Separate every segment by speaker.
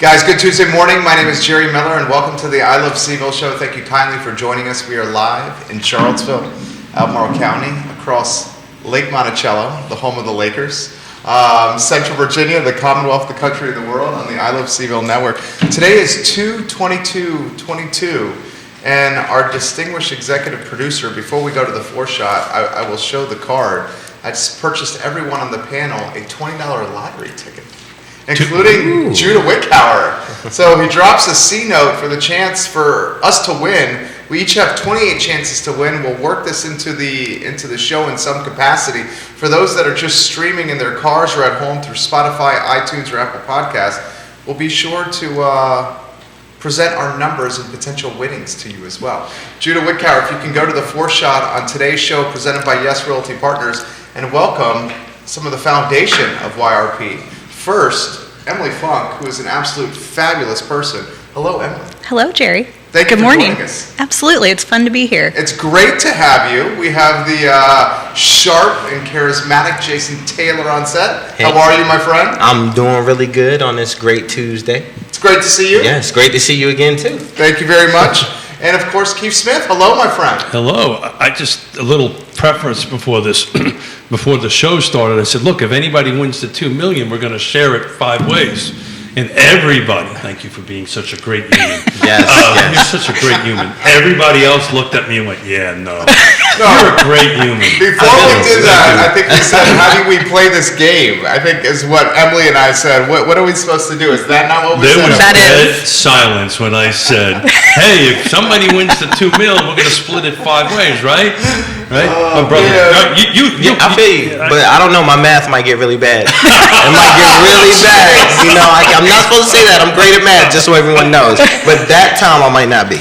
Speaker 1: Guys, good Tuesday morning. My name is Jerry Miller, and welcome to the I Love CVille show. Thank you kindly for joining us. We are live in Charlottesville, Albemarle County, across Lake Monticello, the home of the Lakers, Central Virginia, the Commonwealth, the country, of the world, on the I Love CVille Network. Today is 2/22/22, and our distinguished executive producer, before we go to the floor shot, I will show the card. I just purchased everyone on the panel a $20 lottery ticket, including Judah Wickhauer. So he drops a C note for the chance for us to win. We each have 28 chances to win. We'll work this into the show in some capacity. For those that are just streaming in their cars or at home through Spotify, iTunes, or Apple Podcasts, we'll be sure to present our numbers and potential winnings to you as well. Judah Wickhauer, if you can go to the floor shot on today's show presented by Yes Realty Partners, and welcome some of the foundation of YRP. First, Emily Funk, who is an absolute fabulous person. Hello, Emily.
Speaker 2: Hello, Jerry.
Speaker 1: Thank you
Speaker 2: Good
Speaker 1: for
Speaker 2: morning.
Speaker 1: joining us.
Speaker 2: Absolutely. It's fun to be here.
Speaker 1: It's great to have you. We have the sharp and charismatic Jayson Taylor on set.
Speaker 3: Hey.
Speaker 1: How are you, my friend?
Speaker 3: I'm doing really good on this great Tuesday.
Speaker 1: It's great to see you.
Speaker 3: Yeah, it's great to see you again, too.
Speaker 1: Thank you very much. And, of course, Keith Smith. Hello, my friend.
Speaker 4: Hello. I just, a little preference before this, before the show started, I said, look, if anybody wins the $2 million, we're going to share it 5 ways. And everybody, thank you for being such a great human.
Speaker 3: Yes,
Speaker 4: You're such a great human. Everybody else looked at me and went, yeah, no. You're a great human.
Speaker 1: Before we did that, I think we said, how do we play this game? I think is what Emily and I said. What are we supposed to do? Is that not what we
Speaker 4: There
Speaker 1: said?
Speaker 4: was
Speaker 2: That
Speaker 4: dead
Speaker 2: is.
Speaker 4: silence when I said, hey, if somebody wins the $2 million, we're going to split it 5 ways, right? Right? My brother,
Speaker 1: yeah.
Speaker 4: you,
Speaker 3: I feel you, but I don't know. My math might get really bad. It might get really bad. You know, I'm not supposed to say that. I'm great at math, just so everyone knows. But that time I might not be.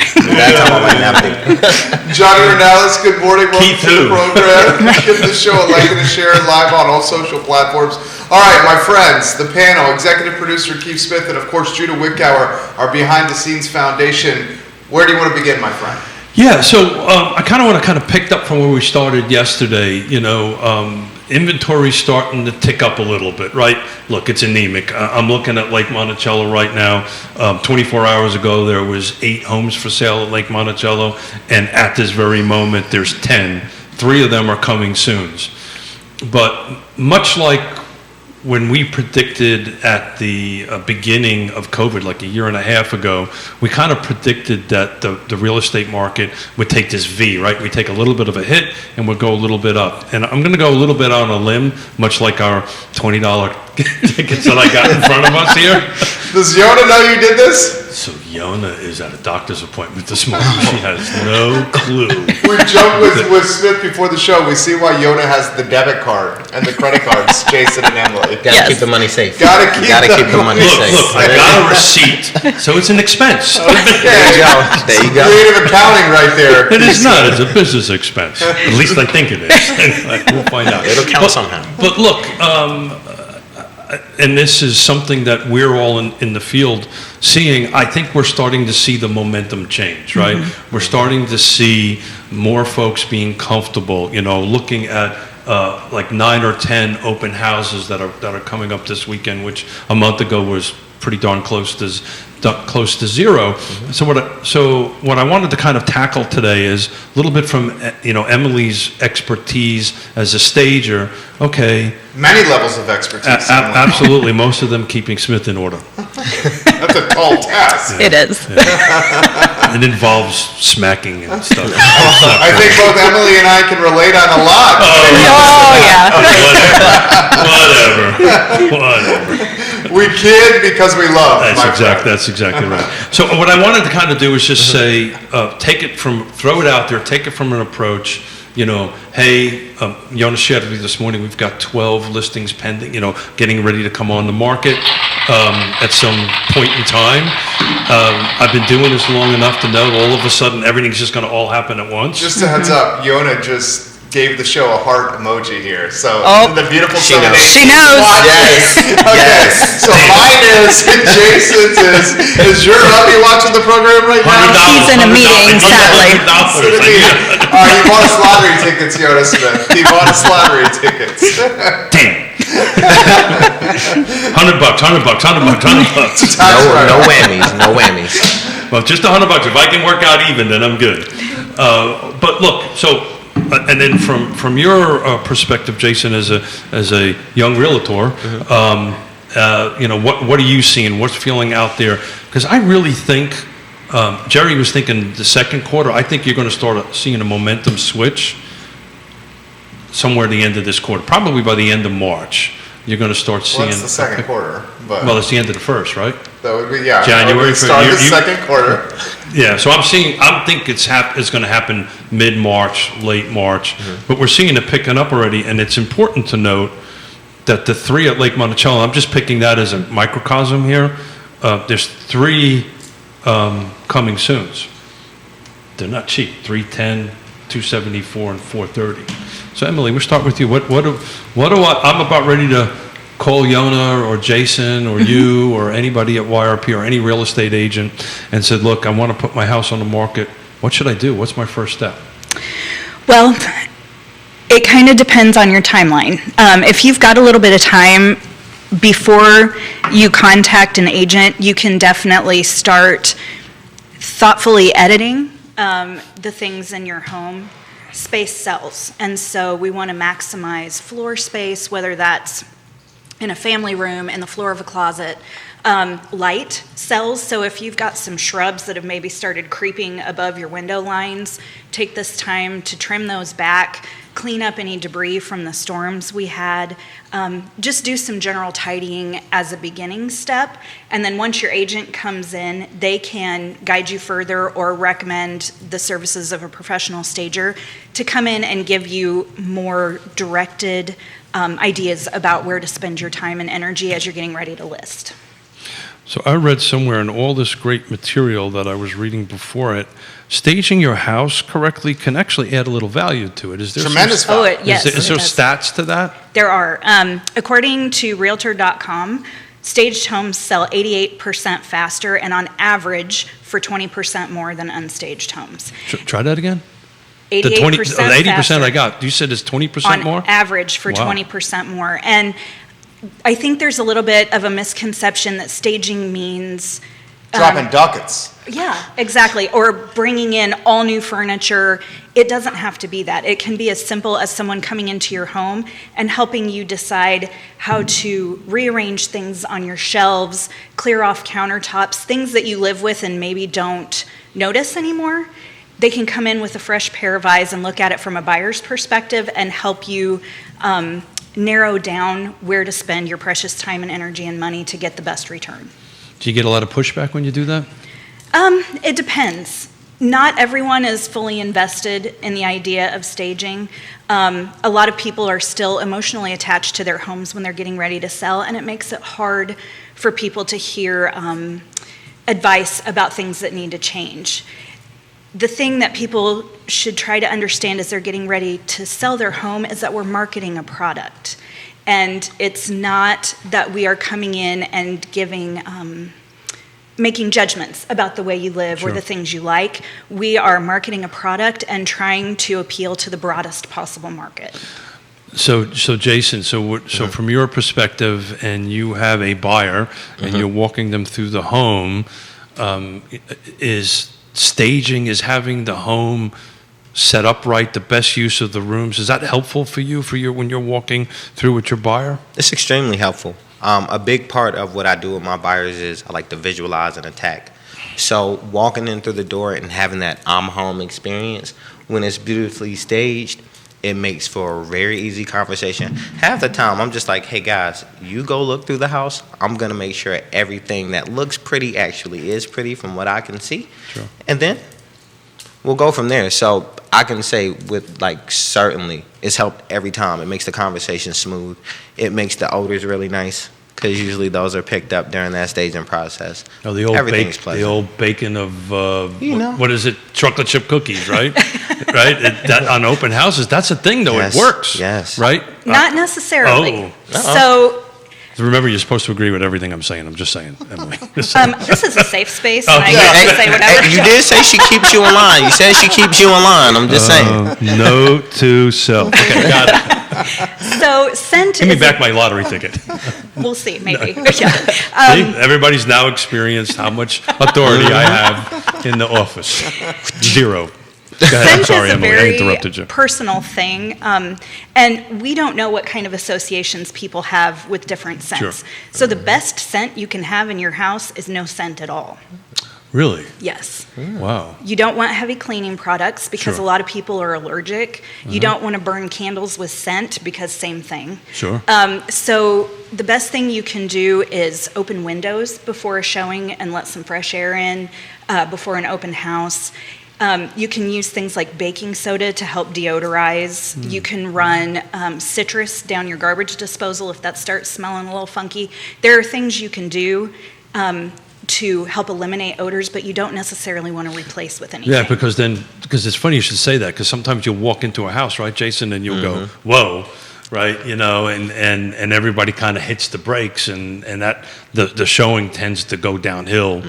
Speaker 1: Johnny Ornelas, good morning. Welcome
Speaker 4: Keith
Speaker 1: to the
Speaker 4: who?
Speaker 1: program. Give the show a like and a share live on all social platforms. All right, my friends, the panel, executive producer Keith Smith and, of course, Judah Wickhauer, our behind-the-scenes foundation. Where do you want to begin, my friend?
Speaker 4: Yeah, so I kind of want to pick up from where we started yesterday. You know, inventory's starting to tick up a little bit, right? Look, it's anemic. I'm looking at Lake Monticello right now. 24 hours ago, there was 8 homes for sale at Lake Monticello, and at this very moment, there's 10. 3 of them are coming soon. But much like when we predicted at the beginning of COVID, like a year and a half ago, we kind of predicted that the real estate market would take this V, right? We take a little bit of a hit and we'll go a little bit up. And I'm going to go a little bit on a limb, much like our $20 tickets that I got in front of us here.
Speaker 1: Does Yonna know you did this?
Speaker 4: So Yonna is at a doctor's appointment this morning. She has no clue.
Speaker 1: We joked with Smith before the show. We see why Yonna has the debit card and the credit cards, Jayson and Emily.
Speaker 3: Gotta keep the money safe.
Speaker 1: Gotta keep
Speaker 3: the money safe.
Speaker 4: Look, I got a receipt, so it's an expense.
Speaker 3: There you go.
Speaker 1: Creative accounting right there.
Speaker 4: It is not. It's a business expense. At least I think it is. We'll find out.
Speaker 3: It'll count somehow.
Speaker 4: But look, and this is something that we're all in the field seeing. I think we're starting to see the momentum change, right? Mm-hmm. We're starting to see more folks being comfortable, you know, looking at like 9 or 10 open houses that are coming up this weekend, which a month ago was pretty darn close to zero. Mm-hmm. So what I wanted to kind of tackle today is a little bit from Emily's expertise as a stager. Okay.
Speaker 1: Many levels of expertise.
Speaker 4: Absolutely, most of them keeping Smith in order.
Speaker 1: That's a tall task.
Speaker 2: It is.
Speaker 4: Yeah. It involves smacking and stuff.
Speaker 1: I think both Emily and I can relate on a lot.
Speaker 4: Whatever.
Speaker 1: We kid because we love.
Speaker 4: That's exactly right. So what I wanted to kind of do is just say, throw it out there, take it from an approach. You know, hey, Yonna shared with me this morning, we've got 12 listings pending, getting ready to come on the market at some point in time. I've been doing this long enough to know all of a sudden everything's just going to all happen at once.
Speaker 1: Just a heads up, Yonna just gave the show a heart emoji here. So the beautiful
Speaker 3: she knows.
Speaker 2: She knows.
Speaker 3: Yes.
Speaker 1: Okay.
Speaker 3: Yes.
Speaker 1: So mine is Jason's is your hubby watching the program right now?
Speaker 2: He's in a meeting, sadly.
Speaker 1: He bought us lottery tickets, Yonna Smith. He bought us lottery tickets.
Speaker 4: Damn. $100, $100.
Speaker 3: No whammies.
Speaker 4: Well, just $100. If I can work out even, then I'm good. But look, so, and then from your perspective, Jayson, as a young realtor, what are you seeing? What's feeling out there? Because I really think, Jerry was thinking the second quarter, I think you're going to start seeing a momentum switch somewhere at the end of this quarter, probably by the end of March. You're going to start seeing.
Speaker 1: Well, it's the second quarter, but
Speaker 4: well, it's the end of the first, right?
Speaker 1: that would be
Speaker 4: January,
Speaker 1: start the
Speaker 4: you-
Speaker 1: second quarter.
Speaker 4: Yeah, so I think it's going to happen mid-March, late March, but we're seeing it picking up already, and it's important to note that the 3 at Lake Monticello, I'm just picking that as a microcosm here. There's 3 coming soons. They're not cheap. 310, 274, and 430. So Emily, we'll start with you. What do I'm about ready to call Yonna or Jayson or you or anybody at YRP or any real estate agent and said, look, I want to put my house on the market. What should I do? What's my first step?
Speaker 2: Well, it kind of depends on your timeline. If you've got a little bit of time before you contact an agent, you can definitely start thoughtfully editing the things in your home. Space sells, and so we want to maximize floor space, whether that's in a family room, in the floor of a closet. Light sells, so if you've got some shrubs that have maybe started creeping above your window lines, take this time to trim those back, clean up any debris from the storms we had, just do some general tidying as a beginning step, and then once your agent comes in, they can guide you further or recommend the services of a professional stager to come in and give you more directed ideas about where to spend your time and energy as you're getting ready to list.
Speaker 4: So I read somewhere in all this great material that I was reading before it, staging your house correctly can actually add a little value to it. Is there
Speaker 1: Tremendous
Speaker 4: some,
Speaker 1: value.
Speaker 2: Yes.
Speaker 4: is there
Speaker 2: it does.
Speaker 4: stats to that?
Speaker 2: There are. According to Realtor.com, staged homes sell 88% faster and on average for 20% more than unstaged homes.
Speaker 4: Try that again?
Speaker 2: 88%
Speaker 4: The 80%
Speaker 2: faster
Speaker 4: I got. You said it's 20%
Speaker 2: on
Speaker 4: more?
Speaker 2: average for
Speaker 4: Wow.
Speaker 2: 20% more. And I think there's a little bit of a misconception that staging means
Speaker 1: Dropping ducats.
Speaker 2: yeah, exactly. Or bringing in all new furniture. It doesn't have to be that. It can be as simple as someone coming into your home and helping you decide how to rearrange things on your shelves, clear off countertops, things that you live with and maybe don't notice anymore. They can come in with a fresh pair of eyes and look at it from a buyer's perspective and help you narrow down where to spend your precious time and energy and money to get the best return.
Speaker 4: Do you get a lot of pushback when you do that?
Speaker 2: It depends. Not everyone is fully invested in the idea of staging. A lot of people are still emotionally attached to their homes when they're getting ready to sell, and it makes it hard for people to hear advice about things that need to change. The thing that people should try to understand as they're getting ready to sell their home is that we're marketing a product. And it's not that we are coming in and making judgments about the way you live
Speaker 4: Sure.
Speaker 2: or the things you like. We are marketing a product and trying to appeal to the broadest possible market.
Speaker 4: So Jayson, so from your perspective, and you have a buyer, and you're walking them through the home, is staging, is having the home set up right, the best use of the rooms, is that helpful for you when you're walking through with your buyer?
Speaker 3: It's extremely helpful. A big part of what I do with my buyers is I like to visualize and attack. So walking in through the door and having that I'm home experience, when it's beautifully staged, it makes for a very easy conversation. Half the time, I'm just like, hey guys, you go look through the house. I'm gonna make sure everything that looks pretty actually is pretty from what I can see.
Speaker 4: Sure.
Speaker 3: And then we'll go from there. So I can say with certainly it's helped every time. It makes the conversation smooth. It makes the odors really nice because usually those are picked up during that staging process.
Speaker 4: Oh, the old
Speaker 3: Everything's pleasant.
Speaker 4: the old bacon of
Speaker 3: You know.
Speaker 4: what is it? Chocolate chip cookies, right? Right. That on open houses, that's a thing though.
Speaker 3: Yes,
Speaker 4: It works.
Speaker 3: yes.
Speaker 4: Right.
Speaker 2: Not necessarily.
Speaker 4: Oh.
Speaker 2: So
Speaker 4: Remember, you're supposed to agree with everything I'm saying. I'm just saying, Emily. Just saying.
Speaker 2: this is a safe space,
Speaker 4: Oh,
Speaker 2: and I
Speaker 4: yeah.
Speaker 2: get to say whatever.
Speaker 3: You did say she keeps you in line. You said she keeps you in line. I'm just saying.
Speaker 4: Note to self. Okay, got it.
Speaker 2: So scent
Speaker 4: Give me
Speaker 2: is
Speaker 4: back my lottery ticket.
Speaker 2: we'll see, maybe. Yeah.
Speaker 4: See, everybody's now experienced how much authority I have in the office. 0. Go ahead, I'm
Speaker 2: Scent
Speaker 4: sorry,
Speaker 2: is a
Speaker 4: Emily, I
Speaker 2: very
Speaker 4: interrupted you.
Speaker 2: personal thing, and we don't know what kind of associations people have with different scents.
Speaker 4: Sure.
Speaker 2: So the best scent you can have in your house is no scent at all.
Speaker 4: Really?
Speaker 2: Yes.
Speaker 4: Wow.
Speaker 2: You don't want heavy cleaning products because
Speaker 4: Sure.
Speaker 2: a lot of people are allergic. You don't want to burn candles with scent because same thing.
Speaker 4: Sure.
Speaker 2: So the best thing you can do is open windows before a showing and let some fresh air in before an open house. You can use things like baking soda to help deodorize. You can run citrus down your garbage disposal if that starts smelling a little funky. There are things you can do to help eliminate odors, but you don't necessarily want to replace with anything.
Speaker 4: Yeah, because it's funny you should say that, because sometimes you'll walk into a house, right, Jason, and you'll go, whoa, right, you know, and everybody kind of hits the brakes, and that the showing tends to go downhill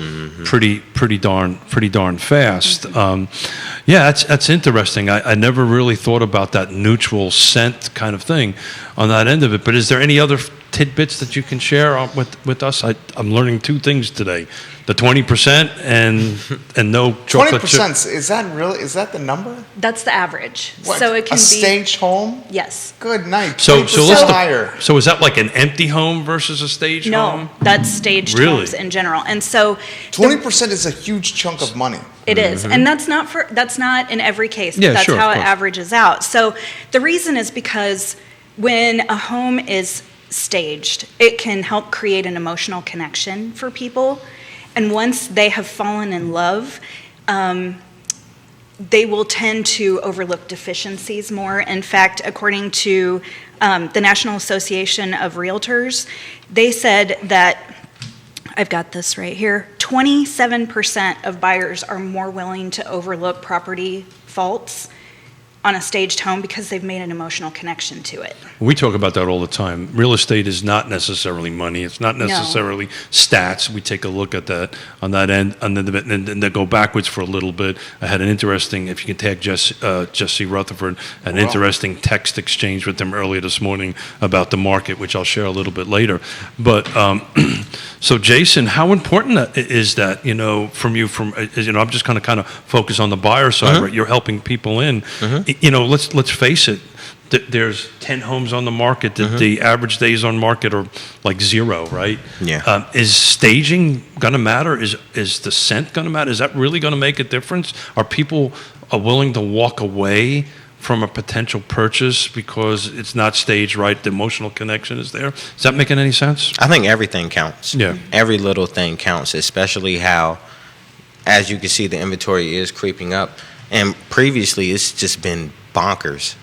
Speaker 4: pretty darn fast. Yeah, that's interesting. I never really thought about that neutral scent kind of thing on that end of it. But is there any other tidbits that you can share with us? I'm learning 2 things today: the 20% and no chocolate chip.
Speaker 1: 20%, is that the number?
Speaker 2: That's the average.
Speaker 1: What,
Speaker 2: So it can
Speaker 1: a
Speaker 2: be
Speaker 1: staged home?
Speaker 2: Yes.
Speaker 1: Good night.
Speaker 4: So
Speaker 1: 20% higher.
Speaker 4: so is that like an empty home versus a staged home?
Speaker 2: No, that's staged
Speaker 4: Really?
Speaker 2: homes in general. And so
Speaker 1: 20% is a huge chunk of money.
Speaker 2: it is. And that's not in every case, but
Speaker 4: Yeah,
Speaker 2: that's
Speaker 4: sure, of
Speaker 2: how it
Speaker 4: course.
Speaker 2: averages out. So the reason is because when a home is staged, it can help create an emotional connection for people. And once they have fallen in love, they will tend to overlook deficiencies more. In fact, according to the National Association of Realtors, they said that, I've got this right here, 27% of buyers are more willing to overlook property faults on a staged home because they've made an emotional connection to it.
Speaker 4: We talk about that all the time. Real estate is not necessarily money. It's not necessarily stats. We take a look at that on that end, and then they go backwards for a little bit. I had an interesting, if you can tag Jesse Rutherford, an interesting text exchange with them earlier this morning about the market, which I'll share a little bit later. But so, Jason, how important is that? You know, I'm just kind of focus on the buyer side. Right? You're helping people in. You know, let's face it. There's 10 homes on the market. The average days on market are like 0, right?
Speaker 3: Yeah.
Speaker 4: Is staging going to matter? Is the scent going to matter? Is that really going to make a difference? Are people willing to walk away from a potential purchase because it's not staged right? The emotional connection is there. Is that making any sense?
Speaker 3: I think everything counts.
Speaker 4: Yeah.
Speaker 3: Every little thing counts, especially how, as you can see, the inventory is creeping up. And previously, it's just been bonkers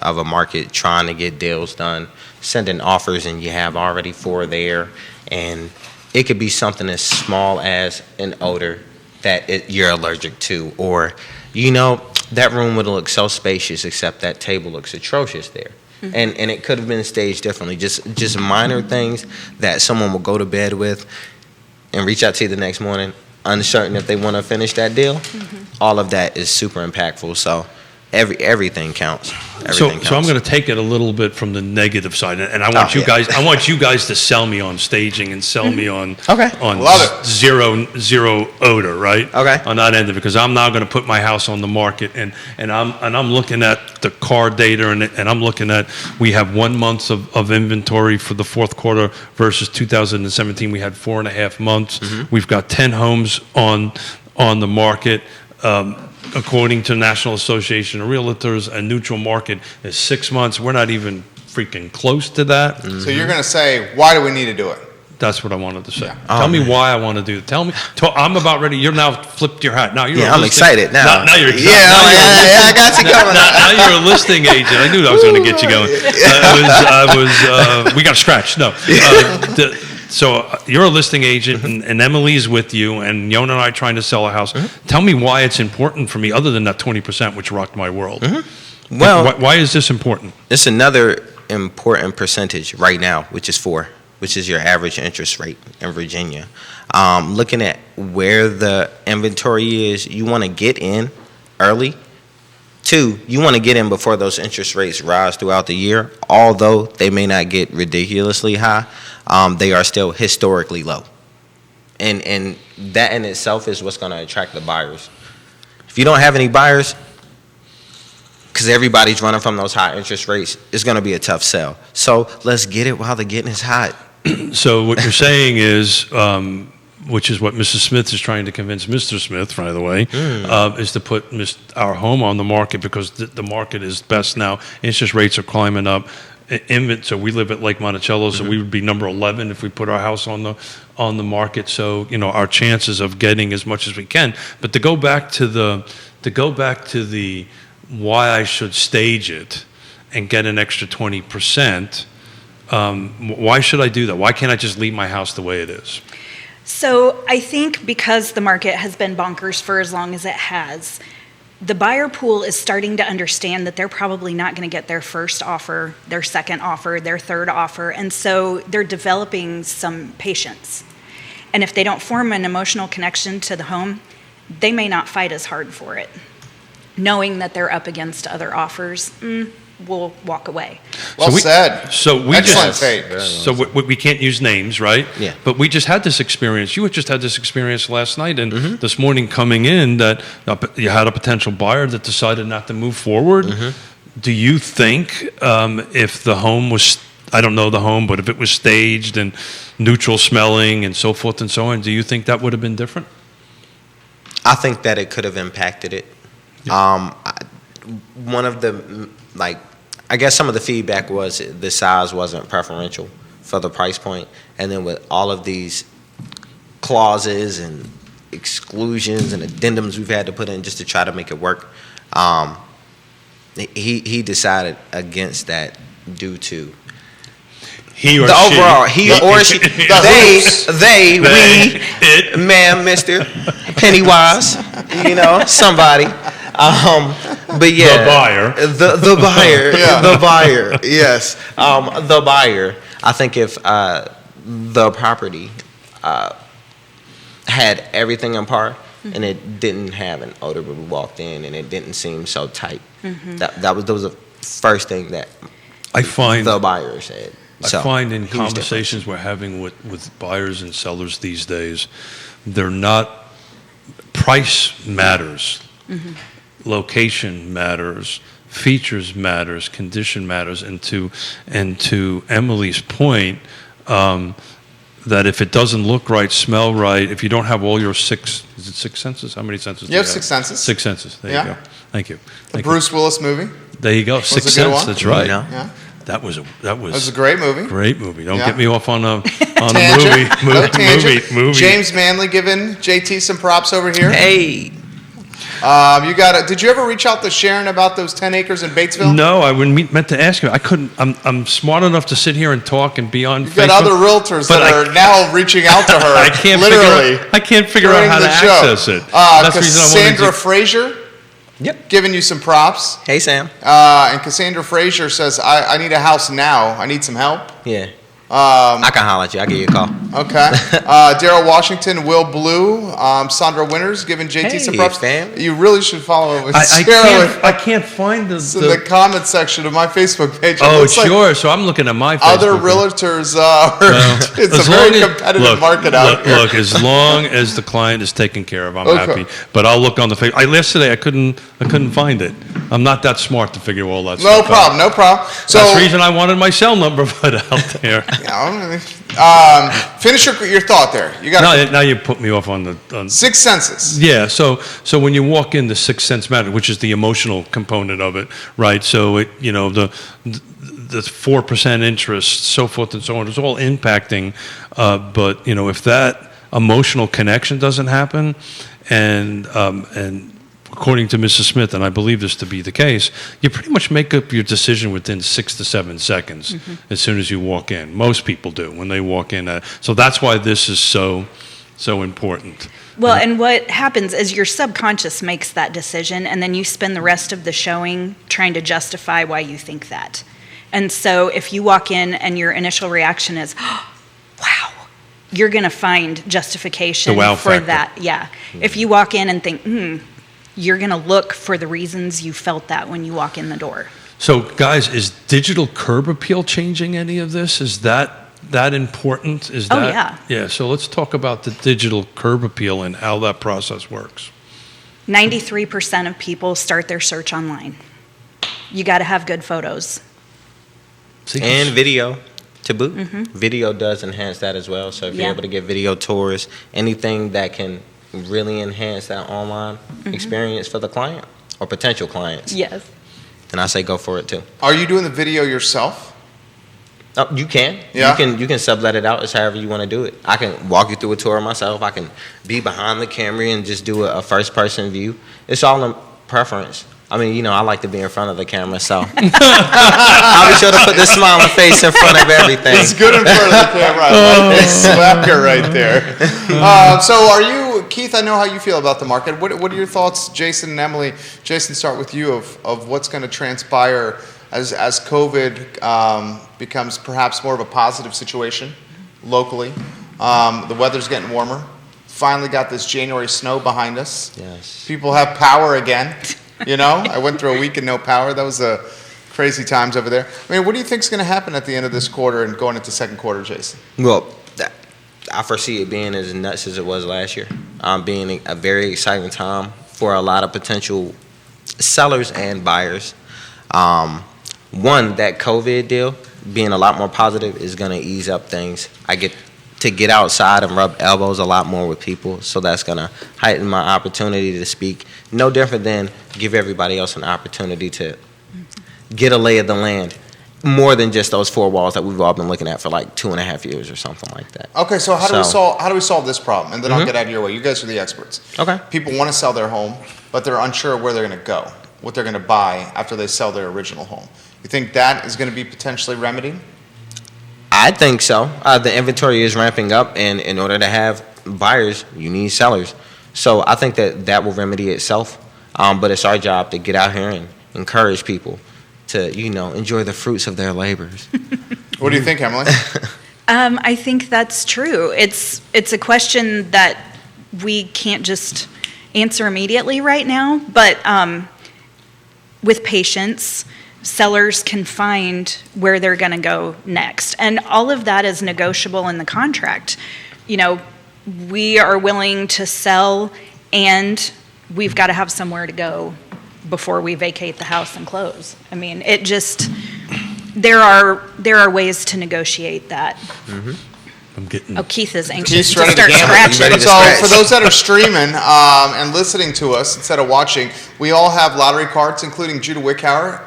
Speaker 3: of a market trying to get deals done, sending offers, and you have already 4 there. And it could be something as small as an odor that you're allergic to, or, you know, that room would look so spacious, except that table looks atrocious there. And it could have been staged differently. Just minor things that someone will go to bed with and reach out to you the next morning, uncertain if they want to finish that deal. All of that is super impactful. So everything counts.
Speaker 4: So I'm going to take it a little bit from the negative side, and I want I want you guys to sell me on staging and sell me on
Speaker 1: Love it.
Speaker 4: zero odor, right?
Speaker 3: Okay.
Speaker 4: On that end of it, because I'm now going to put my house on the market, and I'm looking at the car data, and I'm looking at, we have 1 month of inventory for the fourth quarter versus 2017. We had 4.5 months. We've got 10 homes on the market. According to the National Association of Realtors, a neutral market is 6 months. We're not even freaking close to that.
Speaker 1: So you're going to say, why do we need to do it?
Speaker 4: That's what I wanted to say. Tell me why I want to do it. Tell me. I'm about ready. You're now flipped your hat. Now you're.
Speaker 3: I'm excited now.
Speaker 4: Now you're excited.
Speaker 3: I got you going.
Speaker 4: Now you're a listing agent. I knew that was going to get you going. We got a scratch. No. So you're a listing agent, and Emily's with you, and Yonna and I trying to sell a house. Tell me why it's important for me, other than that 20%, which rocked my world.
Speaker 3: Well,
Speaker 4: why is this important?
Speaker 3: it's another important percentage right now, which is 4, which is your average interest rate in Virginia. Looking at where the inventory is, you want to get in early Two, you want to get in before those interest rates rise throughout the year. Although they may not get ridiculously high, they are still historically low. And that in itself is what's going to attract the buyers. If you don't have any buyers, because everybody's running from those high interest rates, it's going to be a tough sell. So let's get it while the getting is hot.
Speaker 4: So what you're saying is, which is what Mrs. Smith is trying to convince Mr. Smith, by the way, is to put our home on the market because the market is best now. Interest rates are climbing up. So we live at Lake Monticello, so we would be number 11 if we put our house on the market. So our chances of getting as much as we can. But to go back to the why I should stage it and get an extra 20%. Why should I do that? Why can't I just leave my house the way it is?
Speaker 2: So I think because the market has been bonkers for as long as it has, the buyer pool is starting to understand that they're probably not going to get their first offer, their second offer, their third offer, and so they're developing some patience. And if they don't form an emotional connection to the home, they may not fight as hard for it. Knowing that they're up against other offers, we'll walk away.
Speaker 1: Well said. Excellent take.
Speaker 4: So we can't use names, right?
Speaker 3: Yeah.
Speaker 4: But we just had this experience. You had just had this experience last night and this morning coming in that you had a potential buyer that decided not to move forward. Do you think if the home was, I don't know the home, but if it was staged and neutral smelling and so forth and so on, do you think that would have been different?
Speaker 3: I think that it could have impacted it. One of the, I guess some of the feedback was the size wasn't preferential for the price point. And then with all of these clauses and exclusions and addendums we've had to put in just to try to make it work, he decided against that due to
Speaker 4: he or
Speaker 3: the
Speaker 4: she.
Speaker 3: overall, he or she, they, we,
Speaker 4: it.
Speaker 3: ma'am, Mr. Pennywise, somebody. But yeah,
Speaker 4: The buyer.
Speaker 3: the buyer,
Speaker 1: Yeah.
Speaker 3: the buyer, yes, the buyer. I think if the property had everything in par and it didn't have an odor when we walked in and it didn't seem so tight, that was the first thing that
Speaker 4: I find
Speaker 3: the buyer said.
Speaker 4: I find in conversations we're having with buyers and sellers these days, they're not, price matters, location matters, features matters, condition matters, and to Emily's point, that if it doesn't look right, smell right, if you don't have all your six senses? How many senses do you have?
Speaker 1: Six senses.
Speaker 4: Six senses, there you go. Thank you.
Speaker 1: The Bruce Willis movie.
Speaker 4: There you go, Sixth
Speaker 1: a good
Speaker 4: Sense,
Speaker 1: one.
Speaker 4: that's right.
Speaker 1: Yeah.
Speaker 4: That was
Speaker 1: That was a great movie.
Speaker 4: great movie. Don't
Speaker 1: Yeah.
Speaker 4: get me off on a
Speaker 1: Tangent. No tangent.
Speaker 4: movie.
Speaker 1: James Manley giving JT some props over here.
Speaker 3: Hey,
Speaker 1: Did you ever reach out to Sharon about those 10 acres in Batesville?
Speaker 4: No, I meant to ask you. I couldn't. I'm smart enough to sit here and talk and be on
Speaker 1: You've
Speaker 4: Facebook.
Speaker 1: got other realtors that are now reaching out to her.
Speaker 4: I can't
Speaker 1: literally.
Speaker 4: figure out how to access it. That's the reason I wanted
Speaker 1: Cassandra
Speaker 4: to.
Speaker 1: Frazier.
Speaker 3: Yep.
Speaker 1: Giving you some props.
Speaker 3: Hey, Sam.
Speaker 1: And Cassandra Frazier says, I need a house now. I need some help.
Speaker 3: Yeah. I can holler at you. I'll give you a call.
Speaker 1: Okay. Daryl Washington, Will Blue, Sandra Winters giving JT some
Speaker 3: Hey,
Speaker 1: props.
Speaker 3: fam.
Speaker 1: You really should follow
Speaker 4: I can't find
Speaker 1: It's in the comment section of my Facebook page. It
Speaker 4: Oh,
Speaker 1: looks like
Speaker 4: sure. So I'm looking at my Facebook.
Speaker 1: Other realtors, it's a very competitive market out here.
Speaker 4: Look, as long as the client is taken care of, I'm
Speaker 1: Okay.
Speaker 4: happy. But I'll look on the Facebook. Yesterday I couldn't find it. I'm not that smart to figure all that
Speaker 1: No
Speaker 4: stuff out.
Speaker 1: problem, no problem. So,
Speaker 4: That's the reason I wanted my cell number put out there.
Speaker 1: finish your thought there. You got
Speaker 4: Now you put me off on the.
Speaker 1: 6 senses.
Speaker 4: Yeah, so when you walk in, the sixth sense matter, which is the emotional component of it, right? So the 4% interest, so forth and so on, it's all impacting. But if that emotional connection doesn't happen, and according to Mrs. Smith, and I believe this to be the case, you pretty much make up your decision within 6 to 7 seconds as soon as you walk in. Most people do when they walk in. So that's why this is so important.
Speaker 2: Well, and what happens is your subconscious makes that decision, and then you spend the rest of the showing trying to justify why you think that. And so if you walk in and your initial reaction is, oh, wow, you're going to find justification
Speaker 4: The wow
Speaker 2: for
Speaker 4: factor.
Speaker 2: that. Yeah. If you walk in and think, you're going to look for the reasons you felt that when you walk in the door.
Speaker 4: So, guys, is digital curb appeal changing any of this? Is that important? Is
Speaker 2: Oh,
Speaker 4: that,
Speaker 2: yeah.
Speaker 4: Yeah, so let's talk about the digital curb appeal and how that process works.
Speaker 2: 93% of people start their search online. You got to have good photos.
Speaker 4: See,
Speaker 3: And video to boot. Video does enhance that as well. So if you're
Speaker 2: Yeah.
Speaker 3: able to get video tours, anything that can really enhance that online experience for the client or potential clients,
Speaker 2: Yes.
Speaker 3: then I say go for it too.
Speaker 1: Are you doing the video yourself?
Speaker 3: Oh, you can.
Speaker 1: Yeah?
Speaker 3: You can sublet it out as however you want to do it. I can walk you through a tour myself. I can be behind the camera and just do a first person view. It's all in preference. I mean, you know, I like to be in front of the camera, so I'll be sure to put the smiling face in front of everything.
Speaker 1: It's good in front of the camera. I like this slacker right there. So are you, Keith, I know how you feel about the market. What are your thoughts, Jayson and Emily? Jayson, start with you of what's going to transpire as COVID becomes perhaps more of a positive situation locally. The weather's getting warmer. Finally got this January snow behind us.
Speaker 3: Yes.
Speaker 1: People have power again. You know, I went through a week of no power. That was crazy times over there. I mean, what do you think is going to happen at the end of this quarter and going into second quarter, Jayson?
Speaker 3: Well, I foresee it being as nuts as it was last year. Being a very exciting time for a lot of potential sellers and buyers. One, that COVID deal being a lot more positive is going to ease up things. I get to get outside and rub elbows a lot more with people, so that's going to heighten my opportunity to speak. No different than give everybody else an opportunity to get a lay of the land, more than just those four walls that we've all been looking at for like 2.5 years or something like that.
Speaker 1: Okay, so how do we solve this problem? And then I'll get out of your way. You guys are the experts.
Speaker 3: Okay.
Speaker 1: People want to sell their home, but they're unsure where they're going to go, what they're going to buy after they sell their original home. You think that is going to be potentially remedied?
Speaker 3: I think so. The inventory is ramping up, and in order to have buyers, you need sellers. So I think that will remedy itself. But it's our job to get out here and encourage people to, enjoy the fruits of their labors.
Speaker 1: What do you think, Emily?
Speaker 2: I think that's true. It's a question that we can't just answer immediately right now, but with patience, sellers can find where they're going to go next. And all of that is negotiable in the contract. We are willing to sell, and we've got to have somewhere to go before we vacate the house and close. I mean, there are ways to negotiate that.
Speaker 4: I'm getting.
Speaker 2: Oh, Keith is anxious
Speaker 1: Keith's
Speaker 2: to
Speaker 1: ready to
Speaker 2: start
Speaker 1: gamble.
Speaker 2: scratching.
Speaker 3: Ready to
Speaker 1: So
Speaker 3: scratch.
Speaker 1: for those that are streaming and listening to us instead of watching, we all have lottery cards, including Judah Wickhauer.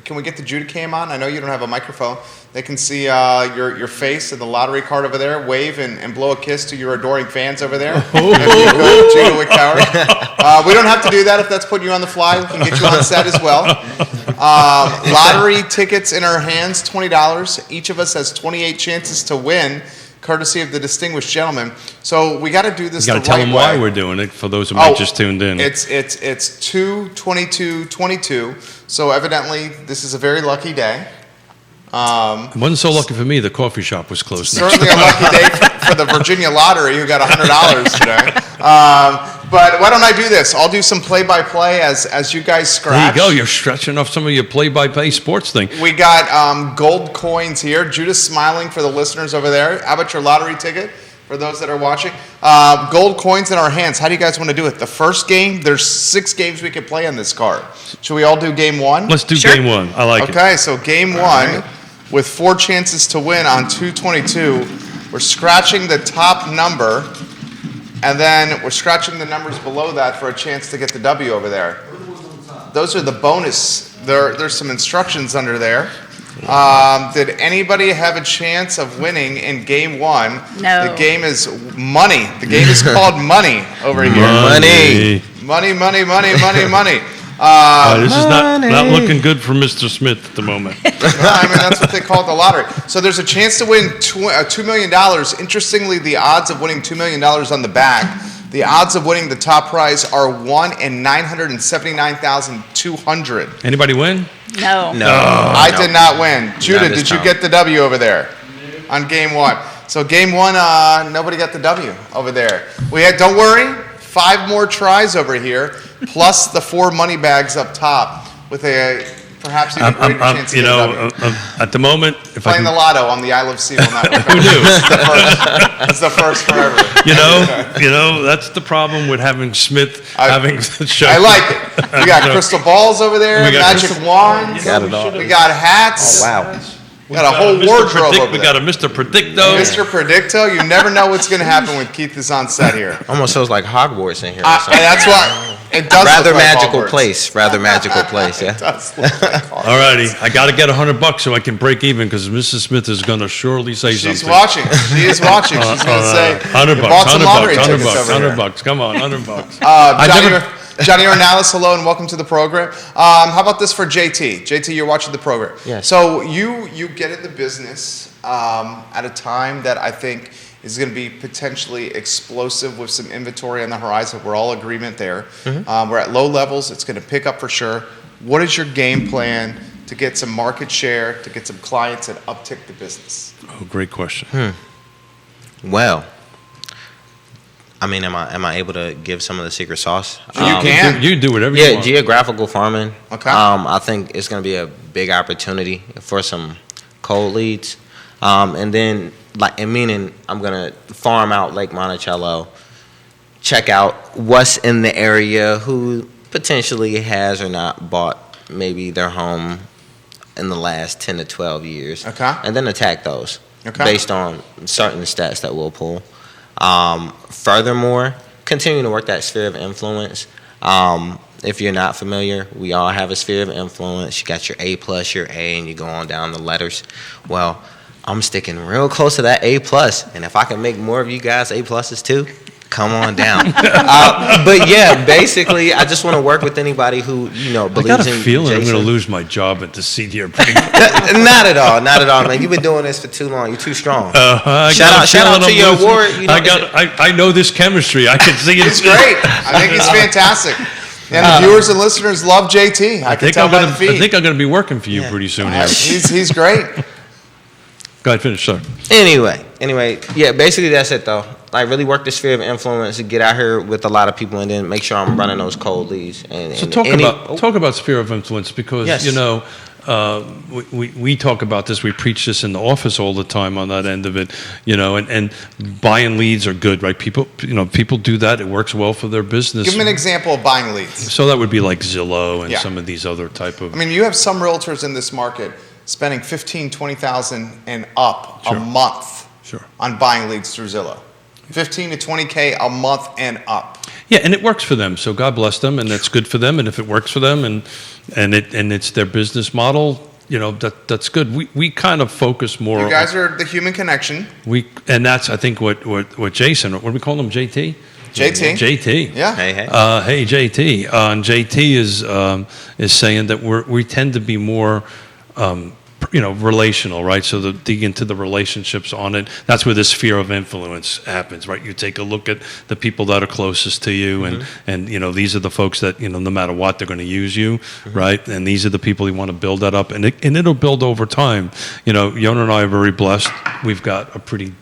Speaker 1: Can we get the Judah cam on? I know you don't have a microphone. They can see your face and the lottery card over there. Wave and blow a kiss to your adoring fans over there. If you could, Judah Wickhauer. We don't have to do that if that's putting you on the fly. We can get you on set as well. Lottery tickets in our hands, $20. Each of us has 28 chances to win, courtesy of the distinguished gentleman. So we got to do this
Speaker 4: You
Speaker 1: the
Speaker 4: got to tell
Speaker 1: right
Speaker 4: them
Speaker 1: way.
Speaker 4: why we're doing it for those who might just tuned in.
Speaker 1: It's 2/22/22. So evidently, this is a very lucky day.
Speaker 4: It wasn't so lucky for me. The coffee shop was closed.
Speaker 1: Certainly a lucky day for the Virginia Lottery, who got $100 today. But why don't I do this? I'll do some play-by-play as you guys
Speaker 4: There
Speaker 1: scratch.
Speaker 4: you go. You're stretching off some of your play-by-play sports thing.
Speaker 1: We got gold coins here. Judah's smiling for the listeners over there. How about your lottery ticket for those that are watching? Gold coins in our hands. How do you guys want to do it? The first game, there's 6 games we could play on this card. Should we all do game 1?
Speaker 4: Let's do
Speaker 2: Sure.
Speaker 4: game 1. I like it.
Speaker 1: Okay, so game 1 with 4 chances to win on 2/22. We're scratching the top number, and then we're scratching the numbers below that for a chance to get the W over there. Those are the bonus. There's some instructions under there. Did anybody have a chance of winning in game 1?
Speaker 2: No.
Speaker 1: The game is money. The game is called money over here.
Speaker 3: Money.
Speaker 1: Money, money, money, money, money.
Speaker 4: This is not looking good for Mr. Smith at the moment.
Speaker 1: I mean, that's what they call it, the lottery. So there's a chance to win $2 million. Interestingly, the odds of winning $2 million on the back, the odds of winning the top prize are 1 in 979,200.
Speaker 4: Anybody win?
Speaker 2: No.
Speaker 3: No.
Speaker 1: I did not win. Judah,
Speaker 3: this
Speaker 1: did you
Speaker 3: time.
Speaker 1: get the W over there on game 1? So game 1, nobody got the W over there. Don't worry, 5 more tries over here. plus the 4 money bags up top with a perhaps even greater chance of
Speaker 4: You
Speaker 1: getting
Speaker 4: know,
Speaker 1: W.
Speaker 4: at the moment, if I
Speaker 1: Playing the
Speaker 4: can,
Speaker 1: lotto on the I Love CVille Network.
Speaker 4: who knew?
Speaker 1: It's the first forever.
Speaker 4: You know, that's the problem with having Smith having the show.
Speaker 1: I like it. We got crystal balls over there,
Speaker 4: We got
Speaker 1: magic
Speaker 4: crystal-
Speaker 1: wands.
Speaker 3: Got it all.
Speaker 1: We got hats.
Speaker 3: Oh, wow.
Speaker 1: We got a whole wardrobe over
Speaker 4: We
Speaker 1: there.
Speaker 4: got a Mr. Predicto.
Speaker 1: Mr. Predicto, you never know what's going to happen when Keith is on set here.
Speaker 3: Almost feels like Hogwarts in here. Or something.
Speaker 1: That's why it does
Speaker 3: Rather
Speaker 1: look like
Speaker 3: magical
Speaker 1: Hogwarts.
Speaker 3: place. Rather magical place.
Speaker 1: It
Speaker 3: Yeah.
Speaker 1: does look like Hogwarts.
Speaker 4: All righty, I got to get $100 so I can break even because Mrs. Smith is going to surely say
Speaker 1: She's
Speaker 4: something.
Speaker 1: watching. She is watching. She's going to say,
Speaker 4: $100,
Speaker 1: you bought some lottery
Speaker 4: $100,
Speaker 1: tickets over here.
Speaker 4: $100. Come on, $100.
Speaker 1: Johnny Ornalis, hello and welcome to the program. How about this for JT? JT, you're watching the program.
Speaker 3: Yes.
Speaker 1: So you get in the business at a time that I think is going to be potentially explosive with some inventory on the horizon. We're all agreement there. We're at low levels. It's going to pick up for sure. What is your game plan to get some market share, to get some clients and uptick the business?
Speaker 4: Oh, great question.
Speaker 3: Well, I mean, am I able to give some of the secret sauce?
Speaker 1: You can.
Speaker 4: You do whatever you
Speaker 3: Yeah,
Speaker 4: want.
Speaker 3: geographical farming.
Speaker 1: Okay.
Speaker 3: I think it's going to be a big opportunity for some cold leads, and then meaning I'm going to farm out Lake Monticello, check out what's in the area, who potentially has or not bought maybe their home in the last 10 to 12 years,
Speaker 1: Okay.
Speaker 3: and then attack those based on certain stats that we'll pull. Furthermore, continuing to work that sphere of influence. If you're not familiar, we all have a sphere of influence. You got your A plus, your A, and you go on down the letters. Well, I'm sticking real close to that A plus, and if I can make more of you guys A pluses too, come on down. But yeah, basically, I just want to work with anybody who
Speaker 4: I
Speaker 3: believes
Speaker 4: got a
Speaker 3: in
Speaker 4: feeling I'm
Speaker 3: Jayson.
Speaker 4: going to lose my job at the seat here.
Speaker 3: Not at all, man. You've been doing this for too long. You're too strong.
Speaker 4: Shout
Speaker 3: out to your award.
Speaker 4: I know this chemistry. I can see it.
Speaker 1: He's great. I think he's fantastic. And the viewers and listeners love JT. I can tell by the feed.
Speaker 4: I think I'm going to be working for you pretty soon here.
Speaker 1: He's great.
Speaker 4: Go ahead, finish, sir.
Speaker 3: Anyway, yeah, basically that's it though. Like really work the sphere of influence, get out here with a lot of people, and then make sure I'm running those cold leads.
Speaker 4: So talk about sphere of influence because
Speaker 3: Yes.
Speaker 4: we talk about this. We preach this in the office all the time on that end of it. And buying leads are good, right? People do that. It works well for their business.
Speaker 1: Give me an example of buying leads.
Speaker 4: So that would be like Zillow and
Speaker 1: Yeah.
Speaker 4: some of these other type of.
Speaker 1: I mean, you have some realtors in this market spending $15,000, $20,000 and up
Speaker 4: Sure.
Speaker 1: a month
Speaker 4: Sure.
Speaker 1: on buying leads through Zillow. 15 to 20K a month and up.
Speaker 4: Yeah, and it works for them. So God bless them, and that's good for them. And if it works for them, and it's their business model, that's good. We kind of focus more.
Speaker 1: You guys are the human connection.
Speaker 4: And that's I think what Jayson. What do we call him? JT.
Speaker 1: JT. Yeah.
Speaker 3: Hey.
Speaker 4: Hey JT. And JT is saying that we tend to be more. Relational, right? So dig into the relationships on it. That's where this sphere of influence happens, right? You take a look at the people that are closest to you, and these are the folks that no matter what they're going to use you, right? And these are the people you want to build that up, and it'll build over time. Yonna and I are very blessed. We've got a pretty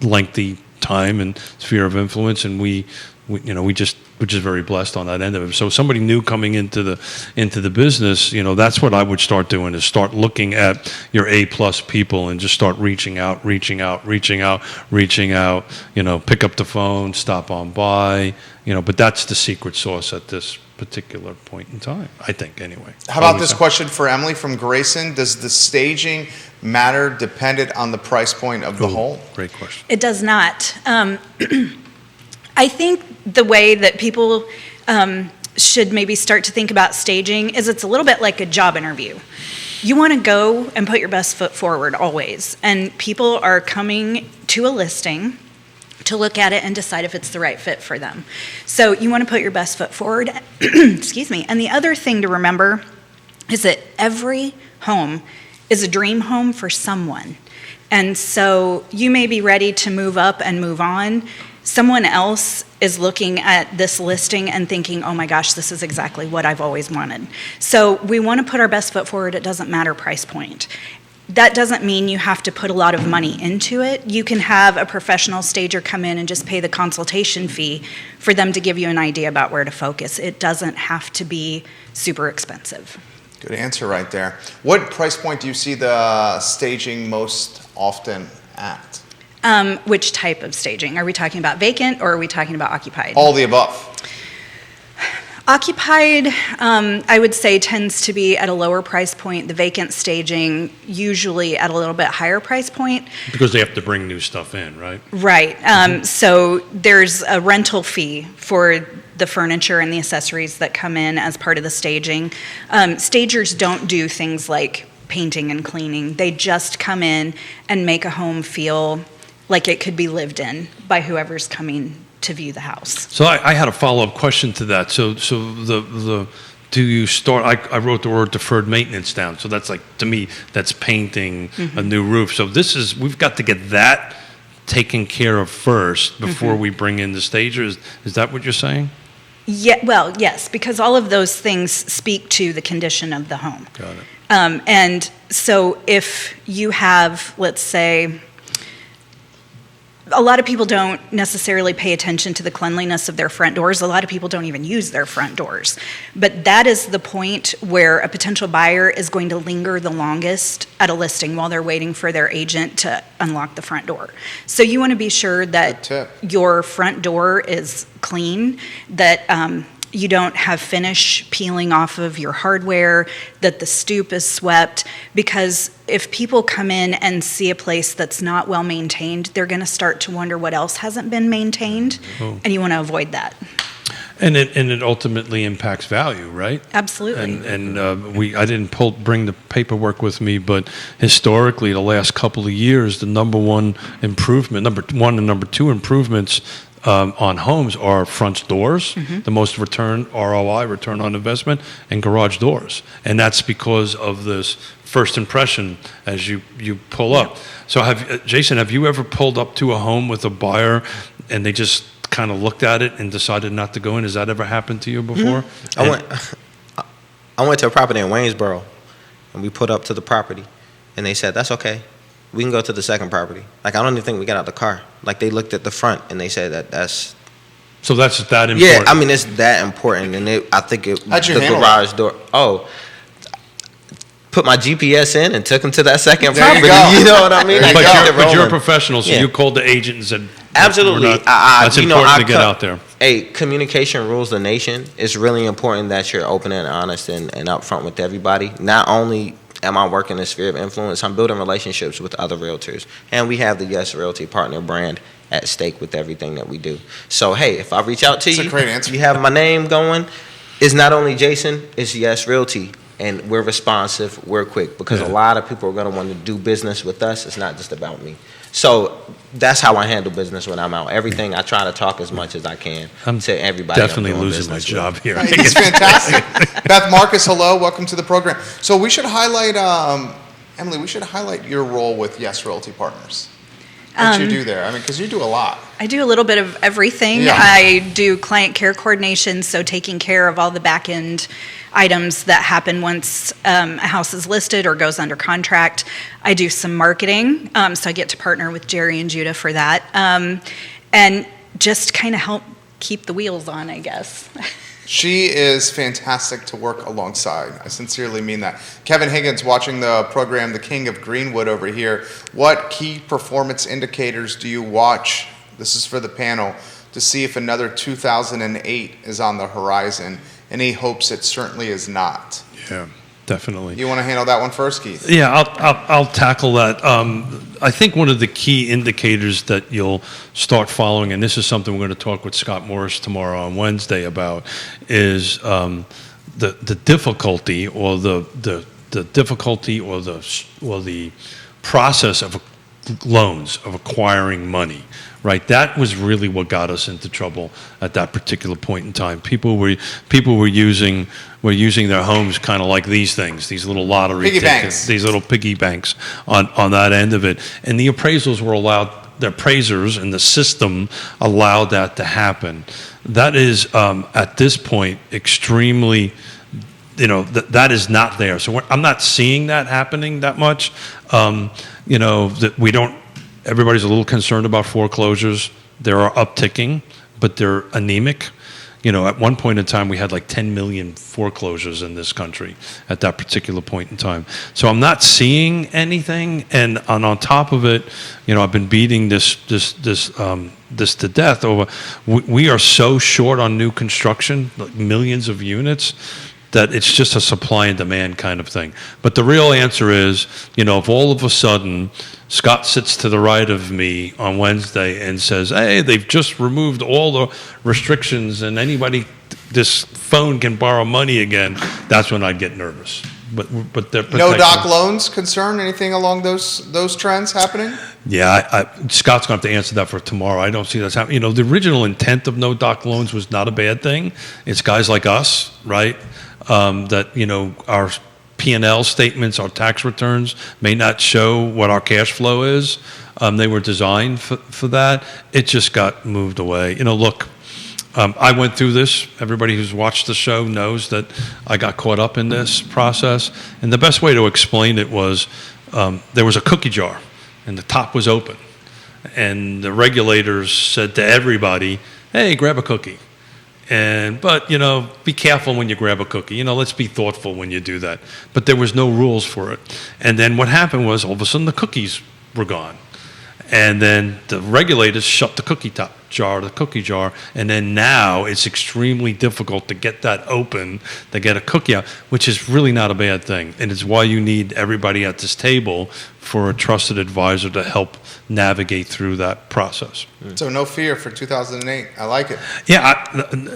Speaker 4: lengthy time and sphere of influence, and we're just very blessed on that end of it. So somebody new coming into the business, that's what I would start doing is start looking at your A plus people and just start reaching out. Pick up the phone, stop on by, but that's the secret sauce at this particular point in time, I think, anyway.
Speaker 1: How about this question for Emily from Grayson? Does the staging matter dependent on the price point of the home?
Speaker 4: Great question.
Speaker 2: It does not. I think the way that people should maybe start to think about staging is it's a little bit like a job interview. You want to go and put your best foot forward always. And people are coming to a listing to look at it and decide if it's the right fit for them. So you want to put your best foot forward. Excuse me. And the other thing to remember is that every home is a dream home for someone. And so you may be ready to move up and move on. Someone else is looking at this listing and thinking, oh my gosh, this is exactly what I've always wanted. So we want to put our best foot forward. It doesn't matter price point. that doesn't mean you have to put a lot of money into it. You can have a professional stager come in and just pay the consultation fee for them to give you an idea about where to focus. It doesn't have to be super expensive.
Speaker 1: Good answer right there. What price point do you see the staging most often at?
Speaker 2: Which type of staging? Are we talking about vacant or are we talking about occupied?
Speaker 1: All the above.
Speaker 2: Occupied, I would say, tends to be at a lower price point. The vacant staging usually at a little bit higher price point.
Speaker 4: Because they have to bring new stuff in, right?
Speaker 2: Right. So there's a rental fee for the furniture and the accessories that come in as part of the staging. Stagers don't do things like painting and cleaning. They just come in and make a home feel like it could be lived in by whoever's coming to view the house.
Speaker 4: So I had a follow-up question to that. So do you start, I wrote the word deferred maintenance down. So that's like, to me, that's painting a new roof. So we've got to get that taken care of first before we bring in the stagers. Is that what you're saying?
Speaker 2: Yeah, well, yes, because all of those things speak to the condition of the home.
Speaker 4: Got it.
Speaker 2: And so if you have, let's say, a lot of people don't necessarily pay attention to the cleanliness of their front doors. A lot of people don't even use their front doors. But that is the point where a potential buyer is going to linger the longest at a listing while they're waiting for their agent to unlock the front door. So you want to be sure that your front door is clean, that you don't have finish peeling off of your hardware, that the stoop is swept, because if people come in and see a place that's not well maintained, they're going to start to wonder what else hasn't been maintained, and you want to avoid that.
Speaker 4: And it ultimately impacts value, right?
Speaker 2: Absolutely.
Speaker 4: And I didn't bring the paperwork with me, but historically, the last couple of years, the number one and number two improvements on homes are front doors, the most ROI, return on investment, and garage doors. And that's because of this first impression as you pull up. So Jayson, have you ever pulled up to a home with a buyer and they just kind of looked at it and decided not to go in? Has that ever happened to you before?
Speaker 3: I went to a property in Waynesboro, and we put up to the property, and they said, that's okay. We can go to the second property. Like, I don't even think we got out the car. Like, they looked at the front, and they said that's...
Speaker 4: So that's that important?
Speaker 3: Yeah, I mean, it's that important, and I think
Speaker 1: How'd you handle
Speaker 3: garage door... Oh, put my GPS in and took them to that second
Speaker 1: There you
Speaker 3: property.
Speaker 1: go.
Speaker 3: You know what I mean?
Speaker 4: But you're a professional, so you called the agent and said...
Speaker 3: Absolutely.
Speaker 4: That's important to get out there.
Speaker 3: Hey, communication rules the nation. It's really important that you're open and honest and upfront with everybody. Not only am I working in the sphere of influence, I'm building relationships with other realtors. And we have the Yes Realty partner brand at stake with everything that we do. So, hey, if I reach out to
Speaker 1: That's
Speaker 3: you,
Speaker 1: a great answer.
Speaker 3: you have my name going, it's not only Jayson, it's Yes Realty. And we're responsive, we're quick, because a lot of people are going to want to do business with us. It's not just about me. So that's how I handle business when I'm out. Everything, I try to talk as much as I can to everybody.
Speaker 4: Definitely
Speaker 3: I'm doing
Speaker 4: losing my
Speaker 3: business
Speaker 4: job
Speaker 3: with.
Speaker 4: here.
Speaker 1: It's fantastic. Beth Marcus, hello. Welcome to the program. So we should highlight, Emily, we should highlight your role with Yes Realty Partners. What you do there? I mean, because you do a lot.
Speaker 2: I do a little bit of everything.
Speaker 1: Yeah.
Speaker 2: I do client care coordination, so taking care of all the back end items that happen once a house is listed or goes under contract. I do some marketing, so I get to partner with Jerry and Judah for that, and just kind of help keep the wheels on, I guess.
Speaker 1: She is fantastic to work alongside. I sincerely mean that. Kevin Higgins, watching the program, the King of Greenwood over here. What key performance indicators do you watch? This is for the panel, to see if another 2008 is on the horizon. Any hopes it certainly is not.
Speaker 4: Yeah, definitely.
Speaker 1: You want to handle that one first, Keith?
Speaker 4: Yeah, I'll tackle that. I think one of the key indicators that you'll start following, and this is something we're going to talk with Scott Morris tomorrow on Wednesday about, is the difficulty or the difficulty or the process of loans, of acquiring money. Right, that was really what got us into trouble at that particular point in time. People were using their homes kind of like these things, these little lottery
Speaker 1: Piggy
Speaker 4: tickets,
Speaker 1: banks.
Speaker 4: these little piggy banks on that end of it. And the appraisals were allowed, the appraisers and the system allowed that to happen. That is at this point extremely that is not there. So I'm not seeing that happening that much. That everybody's a little concerned about foreclosures. They are upticking, but they're anemic. At one point in time, we had like 10 million foreclosures in this country at that particular point in time. So I'm not seeing anything. And on top of it, I've been beating this to death over. We are so short on new construction, like millions of units, that it's just a supply and demand kind of thing. But the real answer is, if all of a sudden Scott sits to the right of me on Wednesday and says, hey, they've just removed all the restrictions and this phone can borrow money again, that's when I'd get nervous. But they're
Speaker 1: no doc loans concern, anything along those trends happening?
Speaker 4: Yeah, Scott's going to have to answer that for tomorrow. I don't see that happening. The original intent of no doc loans was not a bad thing. It's guys like us, right? That our P&L statements, our tax returns may not show what our cash flow is. They were designed for that. It just got moved away. Look, I went through this. Everybody who's watched the show knows that I got caught up in this process. And the best way to explain it was there was a cookie jar and the top was open. And the regulators said to everybody, hey, grab a cookie. But be careful when you grab a cookie. Let's be thoughtful when you do that. But there was no rules for it. And then what happened was all of a sudden the cookies were gone. And then the regulators shut the cookie jar. And then now it's extremely difficult to get that open, to get a cookie out, which is really not a bad thing. And it's why you need everybody at this table for a trusted advisor to help navigate through that process.
Speaker 1: So no fear for 2008. I like it.
Speaker 4: Yeah.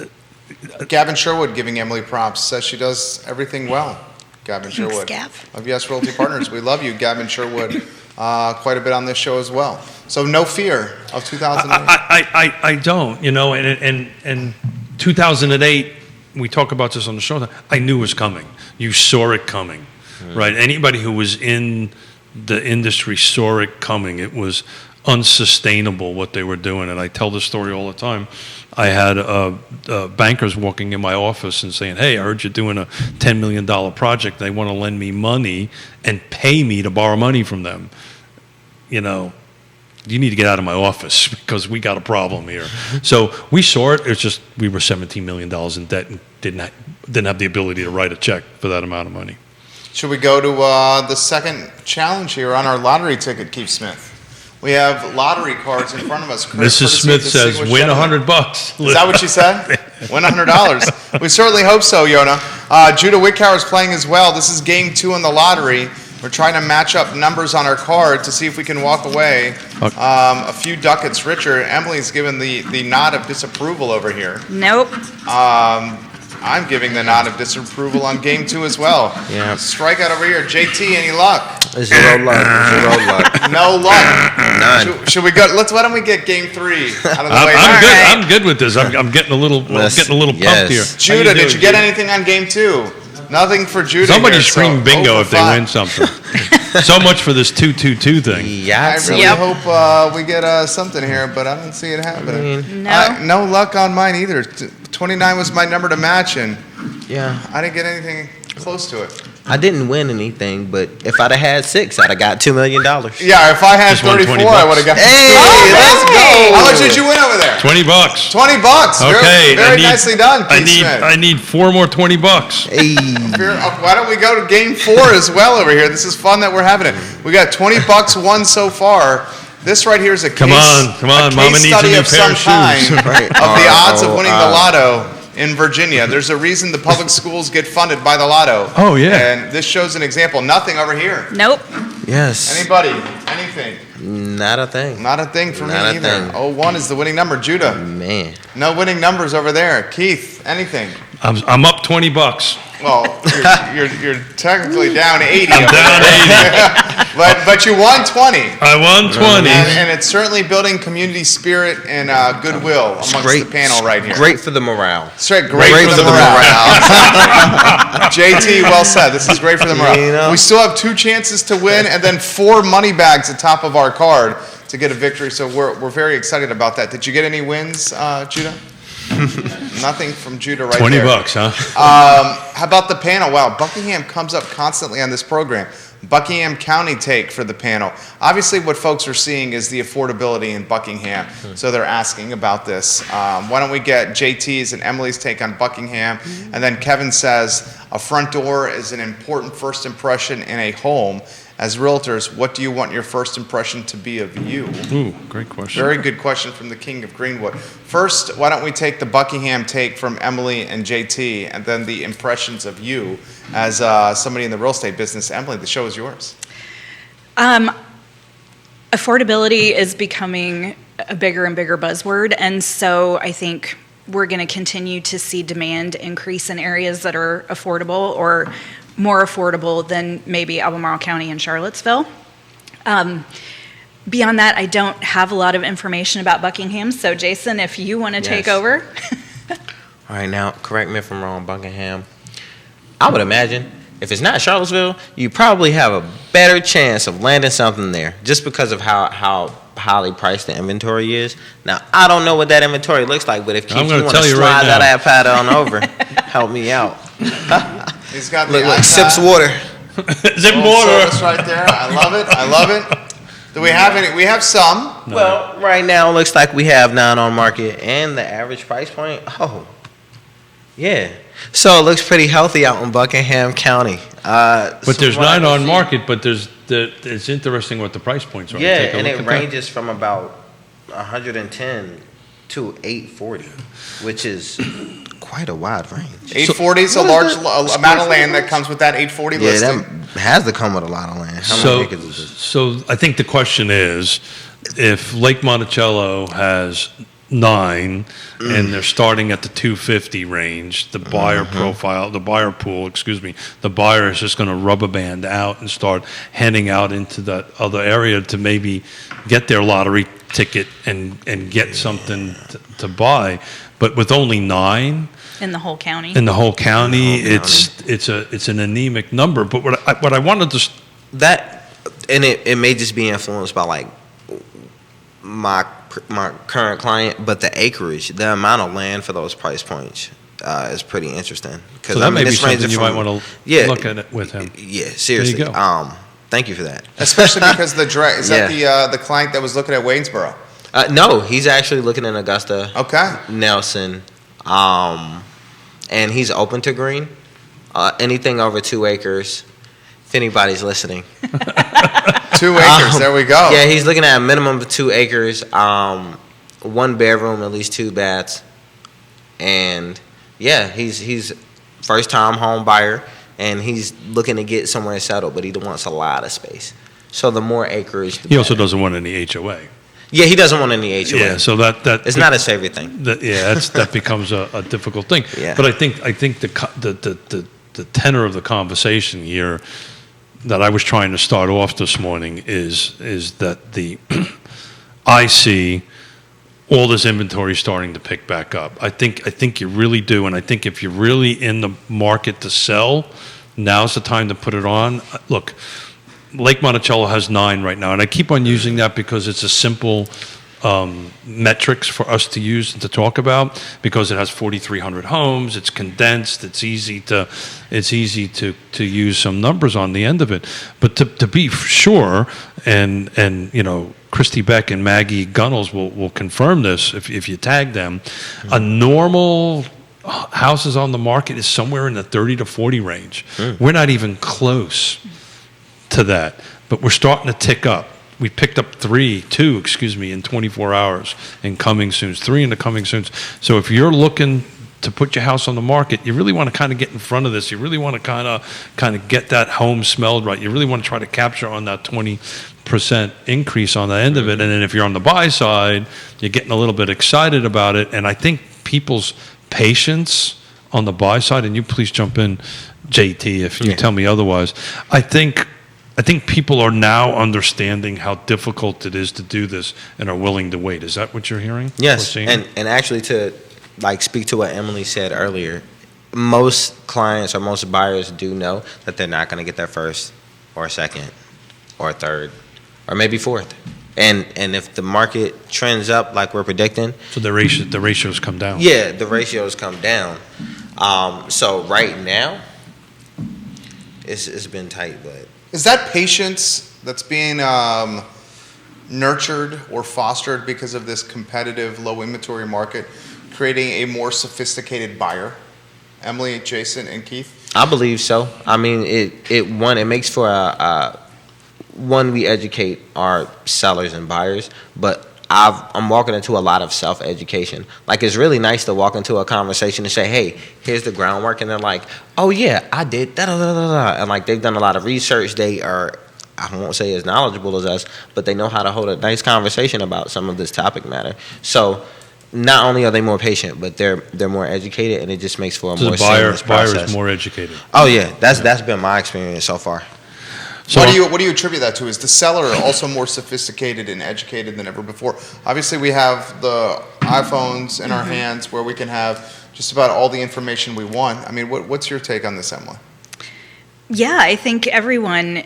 Speaker 1: Gavin Sherwood giving Emily props, says she does everything well. Gavin Sherwood.
Speaker 2: Gav.
Speaker 1: Of Yes Realty Partners. We love you, Gavin Sherwood, quite a bit on this show as well. So no fear of 2008.
Speaker 4: I don't, and 2008, we talk about this on the show, I knew it was coming. You saw it coming, right? Anybody who was in the industry saw it coming. It was unsustainable what they were doing, and I tell this story all the time. I had bankers walking in my office and saying, hey, I heard you're doing a $10 million project. They want to lend me money and pay me to borrow money from them. You need to get out of my office because we got a problem here. So we saw it. It's just we were $17 million in debt and didn't have the ability to write a check for that amount of money.
Speaker 1: Should we go to the second challenge here on our lottery ticket, Keith Smith? We have lottery cards in front of us.
Speaker 4: Mrs. Smith says, win $100.
Speaker 1: Is that what she said? Win $100. We certainly hope so, Yonna. Judah Wickower is playing as well. This is game 2 in the lottery. We're trying to match up numbers on our card to see if we can walk away a few ducats richer. Emily's given the nod of disapproval over here.
Speaker 2: Nope.
Speaker 1: I'm giving the nod of disapproval on game 2 as well.
Speaker 3: Yeah.
Speaker 1: Strikeout over here. JT, any luck?
Speaker 3: Zero luck.
Speaker 1: No luck.
Speaker 3: None.
Speaker 1: Should we go? Why don't we get game 3 out of the way?
Speaker 4: I'm good with this. I'm getting a little pumped here.
Speaker 1: Judah, did you get anything on game 2? Nothing for Judah.
Speaker 4: Somebody
Speaker 1: here,
Speaker 4: scream bingo if they win something. So much for this 2-2-2 thing.
Speaker 3: Yeah.
Speaker 1: I really hope we get something here, but I don't see it happening. No luck on mine either. 29 was my number to match, and I didn't get anything close to it.
Speaker 3: I didn't win anything, but if I'd have had 6, I'd have got $2 million.
Speaker 1: Yeah, if I had
Speaker 4: Just won
Speaker 1: 34,
Speaker 4: $20.
Speaker 1: I would have got.
Speaker 3: Hey,
Speaker 1: let's go! How much did you win over there?
Speaker 4: $20.
Speaker 1: $20.
Speaker 4: Okay.
Speaker 1: Very nicely done, Keith Smith.
Speaker 4: I need 4 more $20.
Speaker 3: Hey.
Speaker 1: Why don't we go to game 4 as well over here? This is fun that we're having it. We got $20 won so far. This right here is a
Speaker 4: Come on. Mama needs a
Speaker 1: study
Speaker 4: new
Speaker 1: of
Speaker 4: pair
Speaker 1: some
Speaker 4: of
Speaker 1: kind
Speaker 4: shoes.
Speaker 3: Right.
Speaker 1: of the odds of winning the lotto in Virginia. There's a reason the public schools get funded by the lotto.
Speaker 4: Oh, yeah.
Speaker 1: And this shows an example. Nothing over here.
Speaker 2: Nope.
Speaker 3: Yes.
Speaker 1: Anybody? Anything?
Speaker 3: Not a thing.
Speaker 1: Not a thing for
Speaker 3: Not
Speaker 1: me
Speaker 3: a
Speaker 1: either.
Speaker 3: thing.
Speaker 1: 01 is the winning number. Judah.
Speaker 3: Man.
Speaker 1: No winning numbers over there. Keith, anything?
Speaker 4: I'm up $20.
Speaker 1: Well, you're technically down 80.
Speaker 4: I'm down 80.
Speaker 1: But you won 20.
Speaker 4: I won 20.
Speaker 1: And it's certainly building community spirit and goodwill amongst the panel right here.
Speaker 3: Great for the morale.
Speaker 1: Great for the morale. JT, well said. This is great for the morale. We still have 2 chances to win and then 4 money bags atop of our card to get a victory. So we're very excited about that. Did you get any wins, Judah? Nothing from Judah right
Speaker 4: 20
Speaker 1: there.
Speaker 4: bucks, huh?
Speaker 1: How about the panel? Wow, Buckingham comes up constantly on this program. Buckingham County take for the panel. Obviously, what folks are seeing is the affordability in Buckingham, so they're asking about this. Why don't we get JT's and Emily's take on Buckingham? And then Kevin says, a front door is an important first impression in a home. As realtors, what do you want your first impression to be of you?
Speaker 4: Ooh, great question.
Speaker 1: Very good question from the King of Greenwood. First, why don't we take the Buckingham take from Emily and JT, and then the impressions of you as somebody in the real estate business. Emily, the show is yours.
Speaker 2: Affordability is becoming a bigger and bigger buzzword, and so I think we're going to continue to see demand increase in areas that are affordable or more affordable than maybe Albemarle County and Charlottesville. Beyond that, I don't have a lot of information about Buckingham, so Jason, if you want to take over.
Speaker 3: All right, now, correct me if I'm wrong, Buckingham. I would imagine if it's not Charlottesville, you probably have a better chance of landing something there just because of how highly priced the inventory is. Now, I don't know what that inventory looks like, but if Keith, you want to slide that iPad on over, help me out.
Speaker 1: He's got the
Speaker 3: Look,
Speaker 1: iPad.
Speaker 3: sips water.
Speaker 4: Zip
Speaker 1: Full
Speaker 4: water.
Speaker 1: service right there. I love it. I love it. Do we have any? We have some.
Speaker 4: No.
Speaker 3: Well, right now it looks like we have 9 on market, and the average price point, yeah. So it looks pretty healthy out in Buckingham County.
Speaker 4: But
Speaker 3: So
Speaker 4: there's
Speaker 3: what I
Speaker 4: 9
Speaker 3: can
Speaker 4: on
Speaker 3: see-
Speaker 4: market, but it's interesting what the price points are.
Speaker 3: Yeah,
Speaker 4: Take a
Speaker 3: and
Speaker 4: look
Speaker 3: it
Speaker 4: at that.
Speaker 3: ranges from about 110 to 840, which is quite a wide range.
Speaker 1: 840 is a large amount of land that comes with that 840
Speaker 3: Yeah,
Speaker 1: listing.
Speaker 3: that has to come with a lot of land. How many acres is it?
Speaker 4: So I think the question is, if Lake Monticello has 9 and they're starting at the 250 range, the buyer profile, the buyer pool, the buyer is just going to rubber band out and start heading out into that other area to maybe get their lottery ticket and get something to buy. But with only 9
Speaker 2: In the whole county.
Speaker 4: in the whole county, it's an anemic number. But what I wanted to
Speaker 3: That, and it may just be influenced by like my current client, but the acreage, the amount of land for those price points is pretty interesting.
Speaker 4: so that may be something you might want to look at it with him.
Speaker 3: Yeah, seriously.
Speaker 4: There you go.
Speaker 3: Thank you for that.
Speaker 1: Especially because is that
Speaker 3: Yeah.
Speaker 1: the client that was looking at Waynesboro?
Speaker 3: No, he's actually looking in Augusta,
Speaker 1: Okay.
Speaker 3: Nelson, and he's open to green. Anything over 2 acres, if anybody's listening.
Speaker 1: 2 acres. There we go.
Speaker 3: Yeah, he's looking at a minimum of 2 acres, 1 bedroom, at least 2 baths, and yeah, he's first time home buyer, and he's looking to get somewhere settled, but he wants a lot of space. So the more acreage, the
Speaker 4: He also
Speaker 3: better.
Speaker 4: doesn't want any HOA.
Speaker 3: Yeah, he doesn't want any HOA.
Speaker 4: Yeah, so that
Speaker 3: It's not a savvy thing.
Speaker 4: that becomes a difficult thing.
Speaker 3: Yeah.
Speaker 4: But I think the tenor of the conversation here that I was trying to start off this morning is that I see all this inventory starting to pick back up. I think you really do, and I think if you're really in the market to sell, now's the time to put it on. Look, Lake Monticello has 9 right now, and I keep on using that because it's a simple metrics for us to use and to talk about, because it has 4,300 homes. It's condensed. It's easy to use some numbers on the end of it. But to be sure, and you know, Christy Beck and Maggie Gunnels will confirm this if you tag them. A normal houses on the market is somewhere in the 30 to 40 range. We're not even close to that, but we're starting to tick up. We picked up 2 in 24 hours in coming soons, 3 in the coming soons. So if you're looking to put your house on the market, you really want to kind of get in front of this. You really want to kind of get that home smelled right. You really want to try to capture on that 20% increase on the end of it. And then if you're on the buy side, you're getting a little bit excited about it. And I think people's patience on the buy side, and you please jump in, JT, if you tell me otherwise. I think people are now understanding how difficult it is to do this and are willing to wait. Is that what you're hearing?
Speaker 3: Yes, and actually to speak to what Emily said earlier, most clients or most buyers do know that they're not going to get their first or second or third or maybe fourth. And if the market trends up like we're predicting,
Speaker 4: So the ratios come down.
Speaker 3: yeah, the ratios come down. So right now, it's been tight, but
Speaker 1: Is that patience that's being nurtured or fostered because of this competitive low inventory market, creating a more sophisticated buyer? Emily, Jason, and Keith?
Speaker 3: I believe so. I mean, it makes for one, we educate our sellers and buyers, but I'm walking into a lot of self-education. Like, it's really nice to walk into a conversation and say, hey, here's the groundwork. And they're like, oh, yeah, I did. Da, da, da, da, da. And, like, they've done a lot of research. They are, I won't say as knowledgeable as us, but they know how to hold a nice conversation about some of this topic matter. So not only are they more patient, but they're more educated, and it just makes for a
Speaker 4: So
Speaker 3: more
Speaker 4: the buyer
Speaker 3: seamless process.
Speaker 4: is more educated.
Speaker 3: Oh, yeah. That's been my experience so far.
Speaker 4: So
Speaker 1: What do you attribute that to? Is the seller also more sophisticated and educated than ever before? Obviously, we have the iPhones in our hands where we can have just about all the information we want. I mean, what's your take on this, Emily?
Speaker 2: Yeah, I think everyone,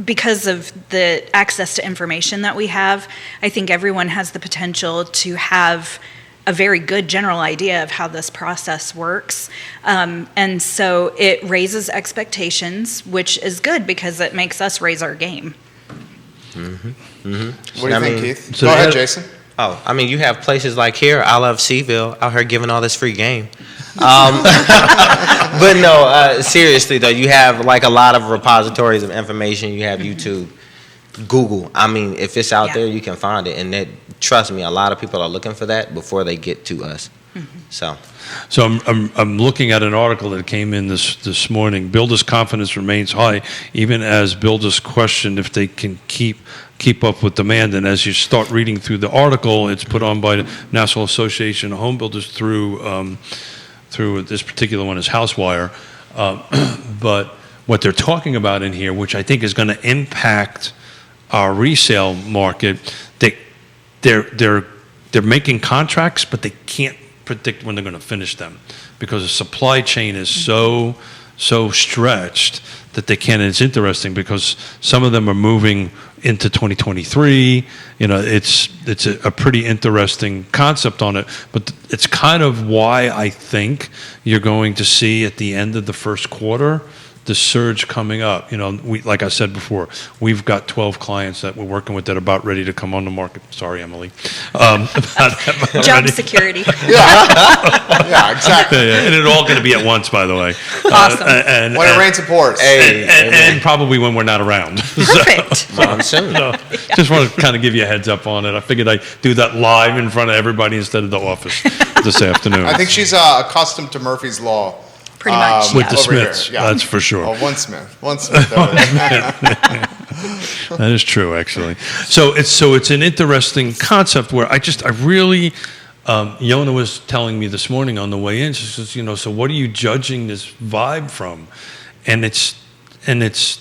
Speaker 2: because of the access to information that we have, I think everyone has the potential to have a very good general idea of how this process works. And so it raises expectations, which is good because it makes us raise our game.
Speaker 1: What do you
Speaker 3: I
Speaker 1: think,
Speaker 3: mean,
Speaker 1: Keith?
Speaker 4: so
Speaker 1: Go ahead,
Speaker 4: the-
Speaker 1: Jason.
Speaker 3: Oh, I mean, you have places like here, I Love CVille, out here giving all this free game. But no, seriously though, you have like a lot of repositories of information. You have YouTube, Google. I mean, if it's out
Speaker 2: Yeah.
Speaker 3: there, you can find it. And trust me, a lot of people are looking for that before they get to us. So
Speaker 4: I'm looking at an article that came in this morning. Builders' confidence remains high, even as builders question if they can keep up with demand. And as you start reading through the article, it's put on by the National Association of Home Builders through this particular one is Housewire. But what they're talking about in here, which I think is going to impact our resale market, they're making contracts, but they can't predict when they're going to finish them because the supply chain is so stretched that they can't. And it's interesting because some of them are moving into 2023. You know, it's a pretty interesting concept on it, but it's kind of why I think you're going to see at the end of the first quarter the surge coming up. You know, like I said before, we've got 12 clients that we're working with that are about ready to come on the market. Sorry, Emily.
Speaker 2: Job
Speaker 4: ready.
Speaker 2: security.
Speaker 1: Yeah, exactly.
Speaker 4: Yeah, and it's all going to be at once, by the way.
Speaker 2: Awesome.
Speaker 1: When it rains, it pours.
Speaker 4: And probably when we're not around.
Speaker 2: Perfect.
Speaker 3: monsoon.
Speaker 4: So, just want to kind of give you a heads up on it. I figured I'd do that live in front of everybody instead of the office this afternoon.
Speaker 1: I think she's accustomed to Murphy's Law.
Speaker 2: Pretty much,
Speaker 4: With
Speaker 2: yeah.
Speaker 4: the
Speaker 1: over here,
Speaker 4: Smiths,
Speaker 1: yeah.
Speaker 4: that's for sure.
Speaker 1: Oh, one Smith. One Smith. That
Speaker 4: That is true, actually. So it's an interesting concept where I really, Yonna was telling me this morning on the way in. She says, so what are you judging this vibe from? And it's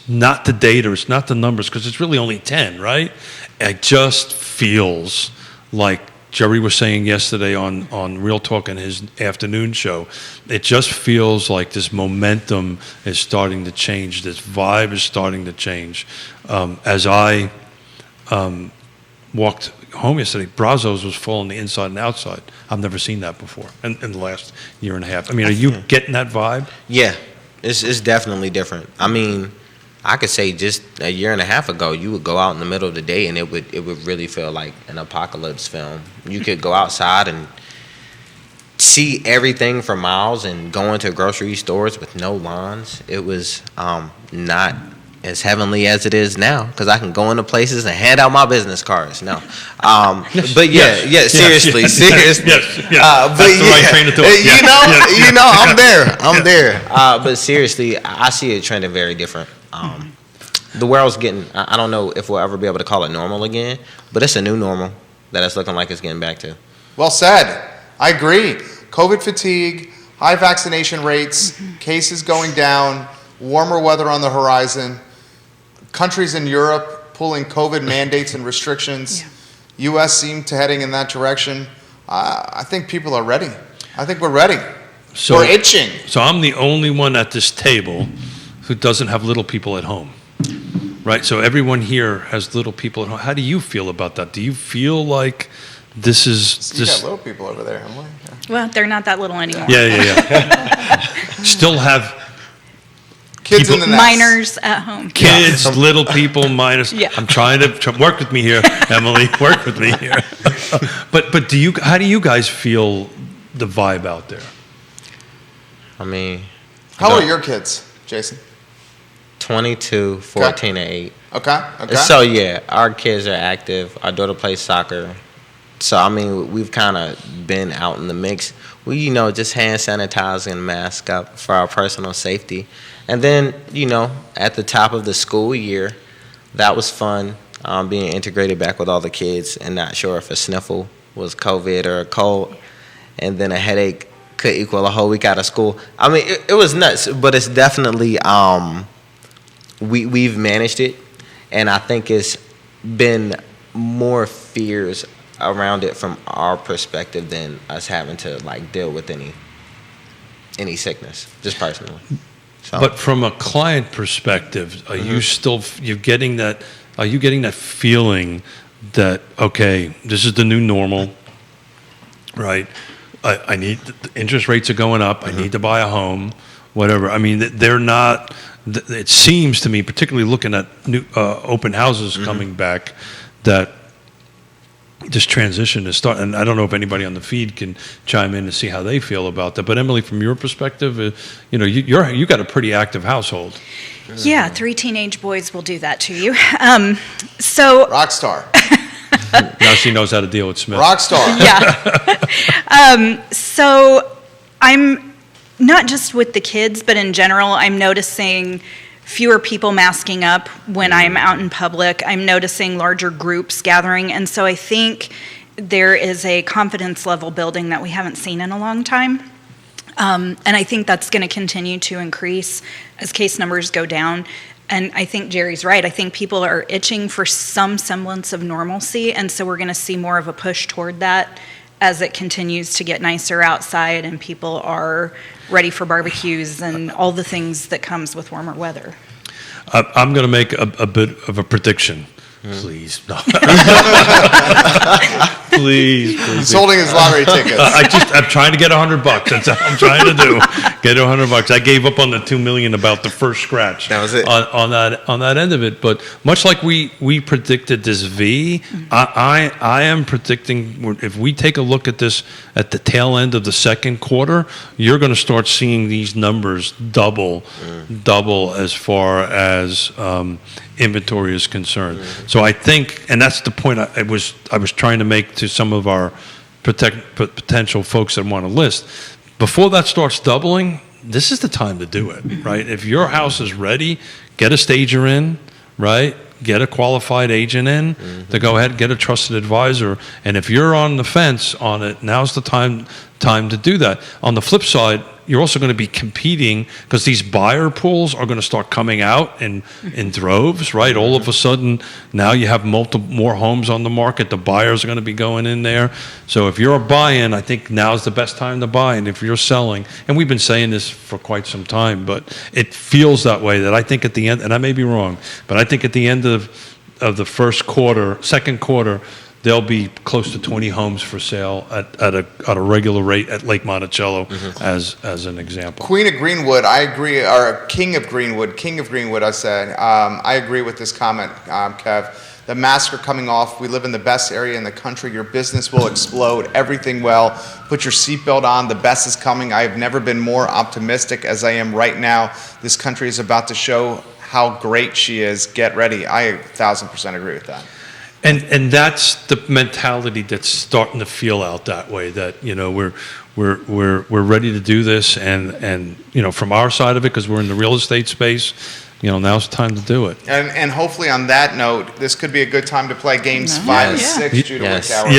Speaker 4: not the data, it's not the numbers, because it's really only 10, right? It just feels like Jerry was saying yesterday on Real Talk in his afternoon show, it just feels like this momentum is starting to change. This vibe is starting to change. As I walked home yesterday, Brazos was full on the inside and outside. I've never seen that before in the last year and a half. I mean, are you getting that vibe?
Speaker 3: Yeah, it's definitely different. I mean, I could say just a year and a half ago, you would go out in the middle of the day and it would really feel like an apocalypse film. You could go outside and see everything for miles and go into grocery stores with no lawns. It was not as heavenly as it is now because I can go into places and hand out my business cards. No, but seriously.
Speaker 4: Yes.
Speaker 3: But
Speaker 4: That's the right train of thought.
Speaker 3: I'm there. But seriously, I see it trending very different. The world's getting, I don't know if we'll ever be able to call it normal again, but it's a new normal that it's looking like it's getting back to.
Speaker 1: Well said. I agree. COVID fatigue, high vaccination rates, cases going down, warmer weather on the horizon, countries in Europe pulling COVID mandates and restrictions. U.S. seem to heading in that direction. I think people are ready. I think we're ready. We're itching.
Speaker 4: So I'm the only one at this table who doesn't have little people at home. right? So everyone here has little people at home. How do you feel about that? Do you feel like this is
Speaker 1: You got
Speaker 4: just
Speaker 1: little people over there, Emily.
Speaker 2: Well, they're not that little anymore.
Speaker 4: yeah. Still have
Speaker 1: Kids in
Speaker 4: People-
Speaker 1: the nest.
Speaker 2: Minors at home.
Speaker 4: kids, little people, minus.
Speaker 2: Yeah.
Speaker 4: I'm trying to work with me here, Emily. Work with me here. But how do you guys feel the vibe out there?
Speaker 3: I mean,
Speaker 1: How old are your kids, Jason?
Speaker 3: 22, 14, and 8.
Speaker 1: Okay.
Speaker 3: So yeah, our kids are active. Our daughter plays soccer. So I mean, we've kind of been out in the mix. We, just hand sanitizing and mask up for our personal safety. And then, at the top of the school year, that was fun, being integrated back with all the kids and not sure if a sniffle was COVID or a cold. And then a headache could equal a whole week out of school. I mean, it was nuts, but it's definitely, we've managed it. And I think it's been more fears around it from our perspective than us having to deal with any sickness, just personally. So.
Speaker 4: But from a client perspective, are you still you're getting that? Are you getting that feeling that okay, this is the new normal, right? I need the interest rates are going up. I need to buy a home, whatever. I mean, they're not. It seems to me, particularly looking at new open houses coming back, that this transition is starting. And I don't know if anybody on the feed can chime in to see how they feel about that. But Emily, from your perspective, you got a pretty active household.
Speaker 2: Yeah, 3 teenage boys will do that to you. So
Speaker 1: Rock star.
Speaker 4: Now she knows how to deal with Smith.
Speaker 1: Rock star.
Speaker 2: yeah. So I'm not just with the kids, but in general, I'm noticing fewer people masking up when I'm out in public. I'm noticing larger groups gathering. And so I think there is a confidence level building that we haven't seen in a long time. And I think that's going to continue to increase as case numbers go down. And I think Jerry's right. I think people are itching for some semblance of normalcy. And so we're going to see more of a push toward that as it continues to get nicer outside and people are ready for barbecues and all the things that comes with warmer weather.
Speaker 4: I'm going to make a bit of a prediction. Please, no. please.
Speaker 1: He's holding his lottery tickets.
Speaker 4: I'm trying to get $100. That's all I'm trying to do. Get $100. I gave up on the $2 million about the first scratch.
Speaker 3: That was it.
Speaker 4: On that end of it. But much like we predicted this V, I am predicting if we take a look at this at the tail end of the second quarter, you're going to start seeing these numbers double as far as inventory is concerned. So I think, and that's the point I was trying to make to some of our potential folks that want to list. Before that starts doubling, this is the time to do it, right? If your house is ready, get a stager in, right? Get a qualified agent in to go ahead and get a trusted advisor. And if you're on the fence on it, now's the time to do that. On the flip side, you're also going to be competing because these buyer pools are going to start coming out in droves, right? All of a sudden, now you have more homes on the market. The buyers are going to be going in there. So if you're a buy-in, I think now's the best time to buy. And if you're selling, and we've been saying this for quite some time, but it feels that way that I think at the end, and I may be wrong, but I think at the end of the second quarter, there'll be close to 20 homes for sale at a regular rate at Lake Monticello, as an example.
Speaker 1: Queen of Greenwood, I agree, or King of Greenwood, I said. I agree with this comment, Kev. The masks are coming off. We live in the best area in the country. Your business will explode. Everything well. Put your seatbelt on. The best is coming. I have never been more optimistic as I am right now. This country is about to show how great she is. Get ready. I 1,000% agree with that.
Speaker 4: And that's the mentality that's starting to feel out that way. That we're ready to do this, and from our side of it, because we're in the real estate space, now's the time to do it.
Speaker 1: And hopefully on that note, this could be a good time to play games 5 and 6. Judah
Speaker 3: Yes.
Speaker 1: Tower.
Speaker 4: On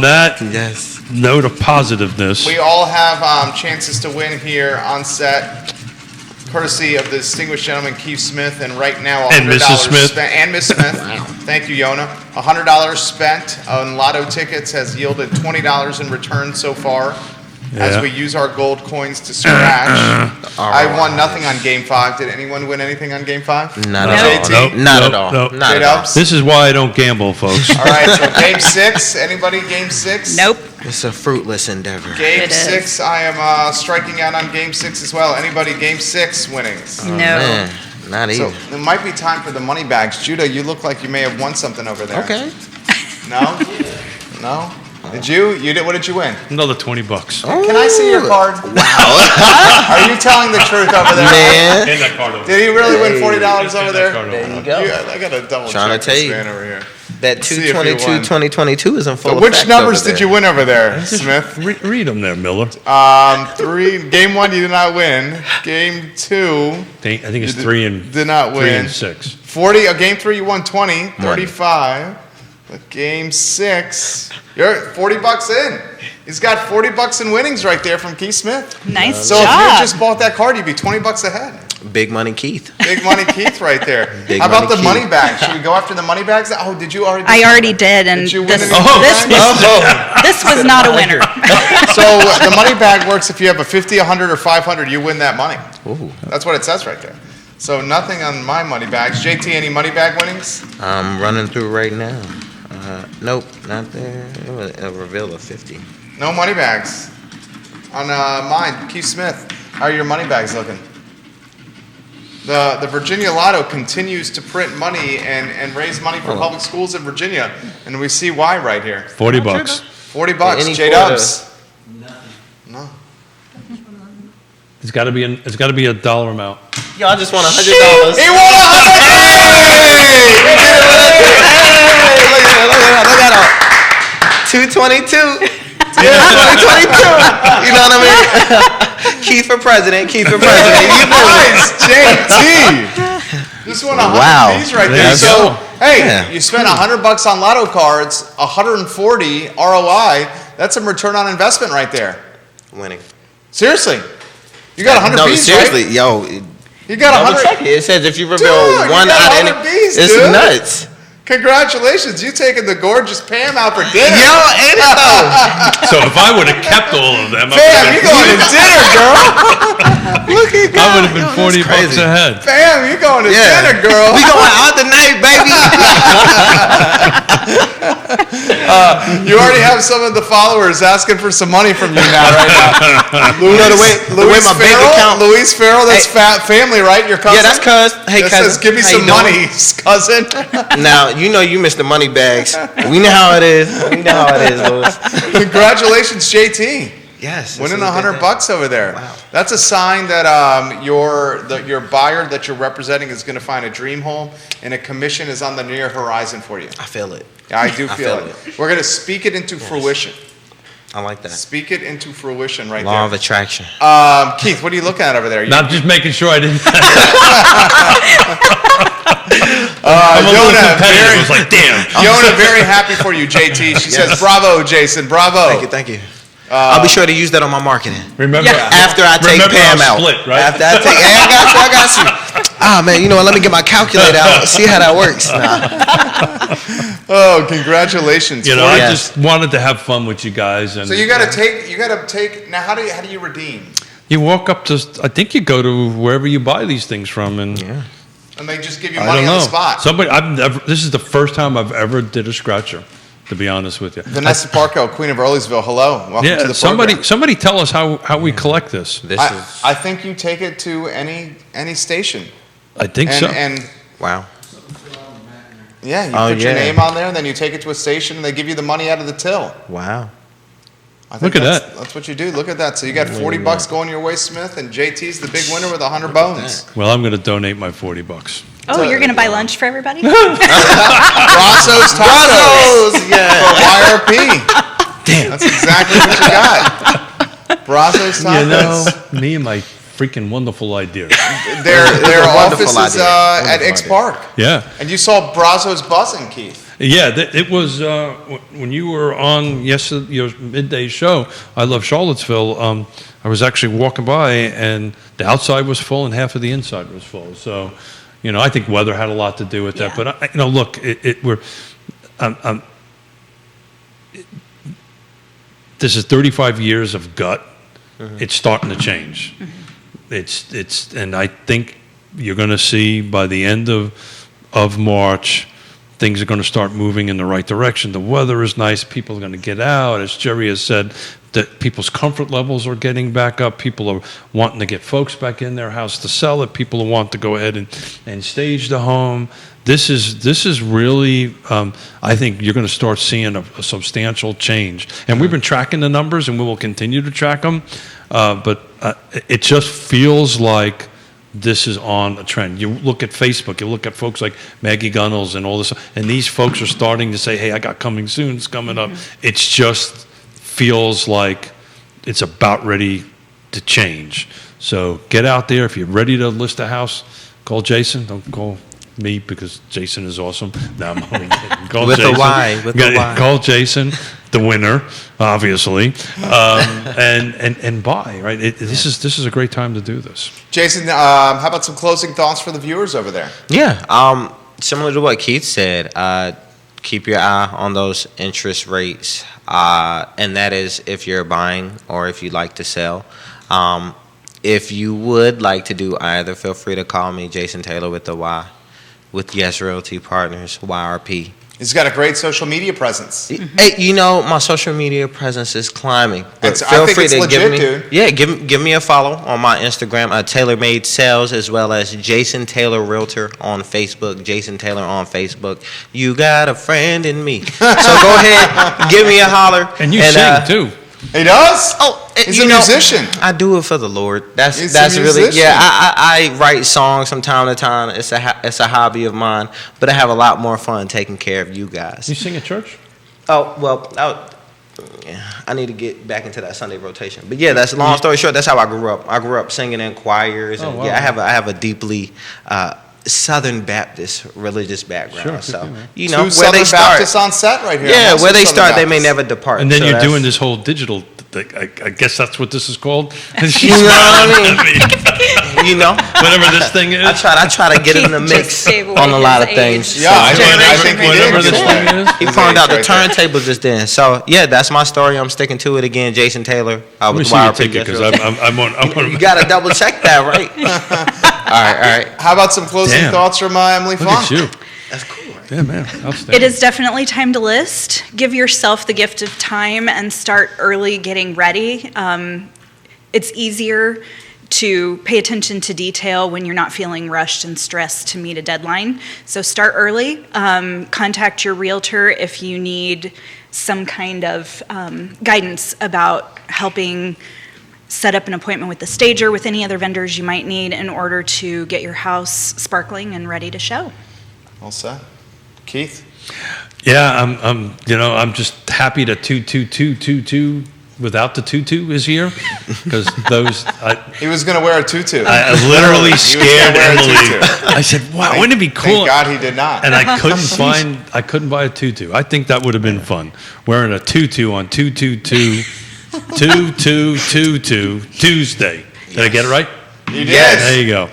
Speaker 4: that
Speaker 3: Yes.
Speaker 4: note of positiveness.
Speaker 1: We all have chances to win here on set, courtesy of the distinguished gentleman Keith Smith, and right now $100
Speaker 4: And Mrs. Smith.
Speaker 1: spent, and Miss Smith. Thank you, Yonna. $100 spent on lotto tickets has yielded $20 in return so far. as
Speaker 4: Yeah.
Speaker 1: we use our gold coins to scratch. I won nothing on Game 5. Did anyone win anything on Game 5?
Speaker 3: Not
Speaker 2: Nope.
Speaker 3: at all.
Speaker 1: JT?
Speaker 3: Not at
Speaker 4: Nope.
Speaker 3: all.
Speaker 4: Nope.
Speaker 3: Not at
Speaker 1: Straight
Speaker 3: all.
Speaker 1: up?
Speaker 4: This is why I don't gamble, folks.
Speaker 1: All right, so Game 6. Anybody Game 6?
Speaker 2: Nope.
Speaker 3: It's a fruitless endeavor.
Speaker 1: Game
Speaker 2: It is.
Speaker 1: 6, I am striking out on Game 6 as well. Anybody Game 6 winnings?
Speaker 2: No.
Speaker 3: Man, not
Speaker 1: So
Speaker 3: even.
Speaker 1: it might be time for the money bags. Judah, you look like you may have won something over there.
Speaker 3: Okay.
Speaker 1: No? No? Did you? You did. What did you win?
Speaker 4: Another $20.
Speaker 1: Can I see your card? Are you telling the truth over there?
Speaker 3: Man.
Speaker 4: Hand that card over.
Speaker 1: Did he really win $40 over there?
Speaker 3: There you go.
Speaker 1: I gotta double
Speaker 3: Trying to
Speaker 1: check
Speaker 3: tell
Speaker 1: this
Speaker 3: you.
Speaker 1: man over here.
Speaker 3: That
Speaker 1: See if he
Speaker 3: 222,
Speaker 1: won.
Speaker 3: 2022 is in full
Speaker 1: So which
Speaker 3: effect
Speaker 1: numbers
Speaker 3: over
Speaker 1: did you
Speaker 3: there.
Speaker 1: win over there, Smith?
Speaker 4: Read them there, Miller.
Speaker 1: 3. Game 1, you did not win. Game 2,
Speaker 4: I think it's
Speaker 1: You
Speaker 4: 3 and
Speaker 1: did not
Speaker 4: 3
Speaker 1: win.
Speaker 4: and 6.
Speaker 1: 40. Game 3, you won 20, 35. But game 6, you're $40 in. He's got $40 in winnings right there from Keith Smith.
Speaker 2: Nice
Speaker 1: So if
Speaker 2: job.
Speaker 1: you just bought that card, you'd be $20 ahead.
Speaker 3: Big money Keith.
Speaker 1: Big money Keith right there.
Speaker 3: Big
Speaker 1: How about
Speaker 3: money
Speaker 1: the
Speaker 3: Keith.
Speaker 1: money bags? Should we go after the money bags? Oh, did you already?
Speaker 2: I already did, and
Speaker 1: Did you win
Speaker 2: this,
Speaker 1: any money
Speaker 2: this,
Speaker 1: bags?
Speaker 2: was, this was not a winner.
Speaker 1: So the money bag works if you have a 50, 100, or 500, you win that money.
Speaker 3: Ooh.
Speaker 1: That's what it says right there. So nothing on my money bags. JT, any money bag winnings?
Speaker 3: I'm running through right now. Nope, not there. It was a reveal of 50.
Speaker 1: No money bags. On mine, Keith Smith, how are your money bags looking? The Virginia Lotto continues to print money and raise money for public schools in Virginia, and we see why right here.
Speaker 4: $40.
Speaker 1: $40.
Speaker 3: Any
Speaker 1: J
Speaker 3: quarter.
Speaker 1: Dubs. No.
Speaker 4: It's got to be a dollar amount.
Speaker 3: Yo, I just won $100.
Speaker 1: He won
Speaker 3: Look at that. 222. Yeah, 2022. You know what I mean? Keith for president. Keith for president. You know it.
Speaker 1: Nice, JT. Just won 100
Speaker 3: Wow.
Speaker 1: B's right
Speaker 4: There
Speaker 1: there.
Speaker 4: you
Speaker 1: So,
Speaker 4: go.
Speaker 1: hey,
Speaker 3: Yeah.
Speaker 1: you spent $100 on lotto cards, 140 ROI. That's a return on investment right there.
Speaker 3: Winning.
Speaker 1: Seriously, you got 100
Speaker 3: No,
Speaker 1: B's,
Speaker 3: seriously,
Speaker 1: right?
Speaker 3: yo.
Speaker 1: You got
Speaker 3: Double
Speaker 1: 100.
Speaker 3: check it. It says if you reveal
Speaker 1: Dude, you
Speaker 3: one
Speaker 1: got
Speaker 3: out of
Speaker 1: 100
Speaker 3: any,
Speaker 1: B's,
Speaker 3: it's
Speaker 1: dude.
Speaker 3: nuts.
Speaker 1: Congratulations, you taking the gorgeous Pam out for dinner.
Speaker 3: Yo, ain't it though?
Speaker 4: So if I would have kept all of them,
Speaker 1: Pam, you going to dinner, girl?
Speaker 3: Look at
Speaker 4: I would have been $40
Speaker 3: crazy.
Speaker 4: ahead.
Speaker 1: Pam, you going to dinner, girl?
Speaker 3: We going out tonight, baby.
Speaker 1: You already have some of the followers asking for some money from you now, right now.
Speaker 3: know, the way my bank account-
Speaker 1: Luis Farrell, that's family, right? Your cousin?
Speaker 3: Yeah, that's cuz. Hey,
Speaker 1: That
Speaker 3: cousin.
Speaker 1: says, give me
Speaker 3: How you
Speaker 1: some
Speaker 3: doing?
Speaker 1: money, cousin.
Speaker 3: Now, you know you missed the money bags. We know how it is. We know how it is, Louis.
Speaker 1: Congratulations, JT.
Speaker 3: Yes.
Speaker 1: Winning
Speaker 3: this is a good
Speaker 1: $100 over there.
Speaker 3: Wow.
Speaker 1: That's a sign that your buyer that you're representing is going to find a dream home, and a commission is on the near horizon for you.
Speaker 3: I feel it.
Speaker 1: Yeah, I do
Speaker 3: I
Speaker 1: feel
Speaker 3: feel
Speaker 1: it. We're going to speak it into fruition.
Speaker 3: I like that.
Speaker 1: Speak it into fruition right
Speaker 3: Law of
Speaker 1: there.
Speaker 3: attraction.
Speaker 1: Keith, what are you looking at over there?
Speaker 4: Not just making sure I didn't. I'm a little
Speaker 1: Yonna,
Speaker 4: competitive. I was like, damn.
Speaker 1: Yonna, very happy for you, JT. She says,
Speaker 3: Yes.
Speaker 1: bravo, Jayson, bravo.
Speaker 3: Thank you. I'll be sure to use that on my marketing.
Speaker 4: Remember?
Speaker 3: After I take
Speaker 4: Remember
Speaker 3: Pam
Speaker 4: our
Speaker 3: out.
Speaker 4: split, right?
Speaker 3: After I take, hey, I got you. Ah, man, you know what? Let me get my calculator out. See how that works. Nah.
Speaker 1: Oh, congratulations.
Speaker 4: You know, I
Speaker 3: Yes.
Speaker 4: just wanted to have fun with you guys. And
Speaker 1: So you got to take, now how do you redeem?
Speaker 4: you walk up to, I think you go to wherever you buy these things from, and
Speaker 3: Yeah.
Speaker 1: And they just give you
Speaker 4: I
Speaker 1: money
Speaker 4: don't
Speaker 1: on
Speaker 4: know.
Speaker 1: the spot.
Speaker 4: This is the first time I've ever did a scratcher, to be honest with you.
Speaker 1: Vanessa Parco, Queen of Earlysville, hello. Welcome to
Speaker 4: Yeah,
Speaker 1: the program.
Speaker 4: somebody tell us how we collect this.
Speaker 3: This
Speaker 1: I,
Speaker 3: is,
Speaker 1: I think you take it to any station.
Speaker 4: I think
Speaker 1: And,
Speaker 4: so.
Speaker 1: and
Speaker 3: wow.
Speaker 1: yeah, you
Speaker 3: Oh,
Speaker 1: put your
Speaker 3: yeah.
Speaker 1: name on there, and then you take it to a station, and they give you the money out of the till.
Speaker 3: Wow.
Speaker 1: I think
Speaker 4: Look at
Speaker 1: that's,
Speaker 4: that.
Speaker 1: That's what you do. Look at that. So you got $40 going your way, Smith, and JT's the big winner with 100 bones.
Speaker 4: Well, I'm going to donate my $40.
Speaker 2: Oh, you're going to buy lunch for everybody?
Speaker 1: Brazos Tacos
Speaker 3: Brazos, yeah.
Speaker 1: for YRP.
Speaker 4: Damn.
Speaker 1: That's exactly what you got. Brazos Tacos.
Speaker 4: You know, me and my freaking wonderful ideas.
Speaker 1: Their
Speaker 3: Wonderful
Speaker 1: office is
Speaker 3: idea.
Speaker 1: at
Speaker 3: Wonderful
Speaker 1: X
Speaker 3: idea.
Speaker 1: Park.
Speaker 4: Yeah.
Speaker 1: And you saw Brazos buzzing, Keith.
Speaker 4: Yeah, it was when you were on yesterday, your midday show, I Love Charlottesville. I was actually walking by, and the outside was full, and half of the inside was full. So, you know, I think weather had a lot to do with that.
Speaker 2: Yeah.
Speaker 4: But look, this is 35 years of gut it's starting to change. And I think you're going to see by the end of March, things are going to start moving in the right direction. The weather is nice. People are going to get out. As Jerry has said, that people's comfort levels are getting back up. People are wanting to get folks back in their house to sell it. People want to go ahead and stage the home. This is really, I think you're going to start seeing a substantial change. And we've been tracking the numbers, and we will continue to track them. But it just feels like this is on a trend. You look at Facebook, you look at folks like Maggie Gunnels and all this, and these folks are starting to say, hey, I got coming soon, it's coming up. It's just feels like it's about ready to change. So get out there. If you're ready to list a house, call Jayson. Don't call me because Jayson is awesome. No, I'm only kidding. Call
Speaker 3: With
Speaker 4: Jayson.
Speaker 3: a Y, with a Y.
Speaker 4: Call Jayson, the winner, obviously, and buy. Right. This is a great time to do this.
Speaker 1: Jayson, how about some closing thoughts for the viewers over there?
Speaker 3: Yeah, similar to what Keith said, keep your eye on those interest rates, and that is if you're buying or if you like to sell. If you would like to do either, feel free to call me, Jayson Taylor with the Y, with Yes Realty Partners, YRP.
Speaker 1: He's got a great social media presence.
Speaker 3: Hey, my social media presence is climbing. But
Speaker 1: I think it's legit, dude.
Speaker 3: Yeah, give me a follow on my Instagram, TaylorMade Sales, as well as Jayson Taylor Realtor on Facebook, Jayson Taylor on Facebook. You got a friend in me. So go ahead, give me a holler.
Speaker 4: And you sing too.
Speaker 1: He does?
Speaker 3: Oh,
Speaker 1: he's a musician.
Speaker 3: I do it for the Lord. That's
Speaker 1: a
Speaker 3: really,
Speaker 1: musician.
Speaker 3: yeah. I write songs from time to time. It's a hobby of mine, but I have a lot more fun taking care of you guys.
Speaker 4: You sing at church?
Speaker 3: Oh well, I need to get back into that Sunday rotation. But yeah, that's long story short. That's how I grew up. I grew up singing in choirs, and
Speaker 4: wow.
Speaker 3: yeah, I have a deeply Southern Baptist religious background.
Speaker 4: Sure,
Speaker 3: so
Speaker 4: man.
Speaker 3: you know
Speaker 1: Two
Speaker 3: where they
Speaker 1: Southern
Speaker 3: start.
Speaker 1: Baptists on set right here.
Speaker 3: Yeah,
Speaker 1: Also
Speaker 3: where they
Speaker 1: Southern
Speaker 3: start, they may
Speaker 1: Baptists.
Speaker 3: never depart.
Speaker 4: And then
Speaker 3: So
Speaker 4: you're
Speaker 3: that's-
Speaker 4: doing this whole digital. I guess that's what this is called.
Speaker 3: You know what I mean? You know,
Speaker 4: Whatever this thing is.
Speaker 3: I try to get in the
Speaker 2: Just
Speaker 3: mix
Speaker 2: gave away
Speaker 3: on a lot of
Speaker 2: his
Speaker 3: things.
Speaker 2: age.
Speaker 1: Yeah, I think he did.
Speaker 4: Whatever this thing is.
Speaker 3: He
Speaker 1: His
Speaker 3: found
Speaker 1: age
Speaker 3: out the
Speaker 1: right there.
Speaker 3: turntable just then. So yeah, that's my story. I'm sticking to it again. Jayson Taylor.
Speaker 4: Let me
Speaker 3: With
Speaker 4: see your
Speaker 3: YRP
Speaker 4: ticket because I'm on.
Speaker 3: You gotta double check that, right? all right.
Speaker 1: How about some closing
Speaker 4: Damn.
Speaker 1: thoughts from Emily
Speaker 4: Look
Speaker 1: Funk?
Speaker 4: at you.
Speaker 3: That's cool. Right?
Speaker 4: Yeah, man. Outstanding.
Speaker 2: It is definitely time to list. Give yourself the gift of time and start early getting ready. It's easier to pay attention to detail when you're not feeling rushed and stressed to meet a deadline. So start early. Contact your realtor if you need some kind of guidance about helping set up an appointment with the stager, with any other vendors you might need in order to get your house sparkling and ready to show.
Speaker 1: All set. Keith?
Speaker 4: Yeah, I'm just happy that 22222 without the tutu is here because those.
Speaker 1: He was going to wear a tutu.
Speaker 4: I literally
Speaker 1: He was gonna
Speaker 4: scared
Speaker 1: wear a
Speaker 4: Emily.
Speaker 1: tutu.
Speaker 4: I said, "Wow, wouldn't it be cool?"
Speaker 1: Thank God he did not.
Speaker 4: And I couldn't buy a tutu. I think that would have been fun. Wearing a tutu on 222 2222 Tuesday. Did I get it right?
Speaker 1: You did.
Speaker 3: Yes.
Speaker 4: There you go.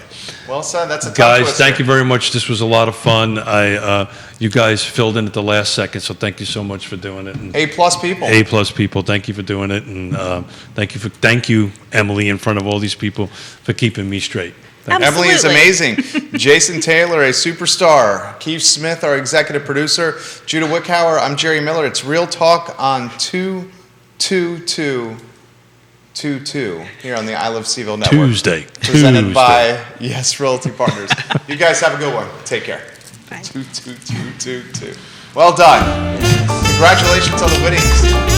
Speaker 1: Well said. That's a tongue
Speaker 4: Guys,
Speaker 1: twister.
Speaker 4: thank you very much. This was a lot of fun. You guys filled in at the last second, so thank you so much for doing it. And
Speaker 1: A+ people.
Speaker 4: A+ people, thank you for doing it, and thank you, Emily, in front of all these people for keeping me straight. Thank you.
Speaker 1: Emily is
Speaker 2: Absolutely.
Speaker 1: amazing. Jayson Taylor, a superstar. Keith Smith, our executive producer. Judah Wickhauer, I'm Jerry Miller. It's Real Talk on 22222 here on the I Love CVille Network.
Speaker 4: Tuesday.
Speaker 1: Presented by Yes Realty Partners. You guys have a good one. Take care.
Speaker 2: Bye.
Speaker 1: 22222. Well done. Congratulations on the winnings.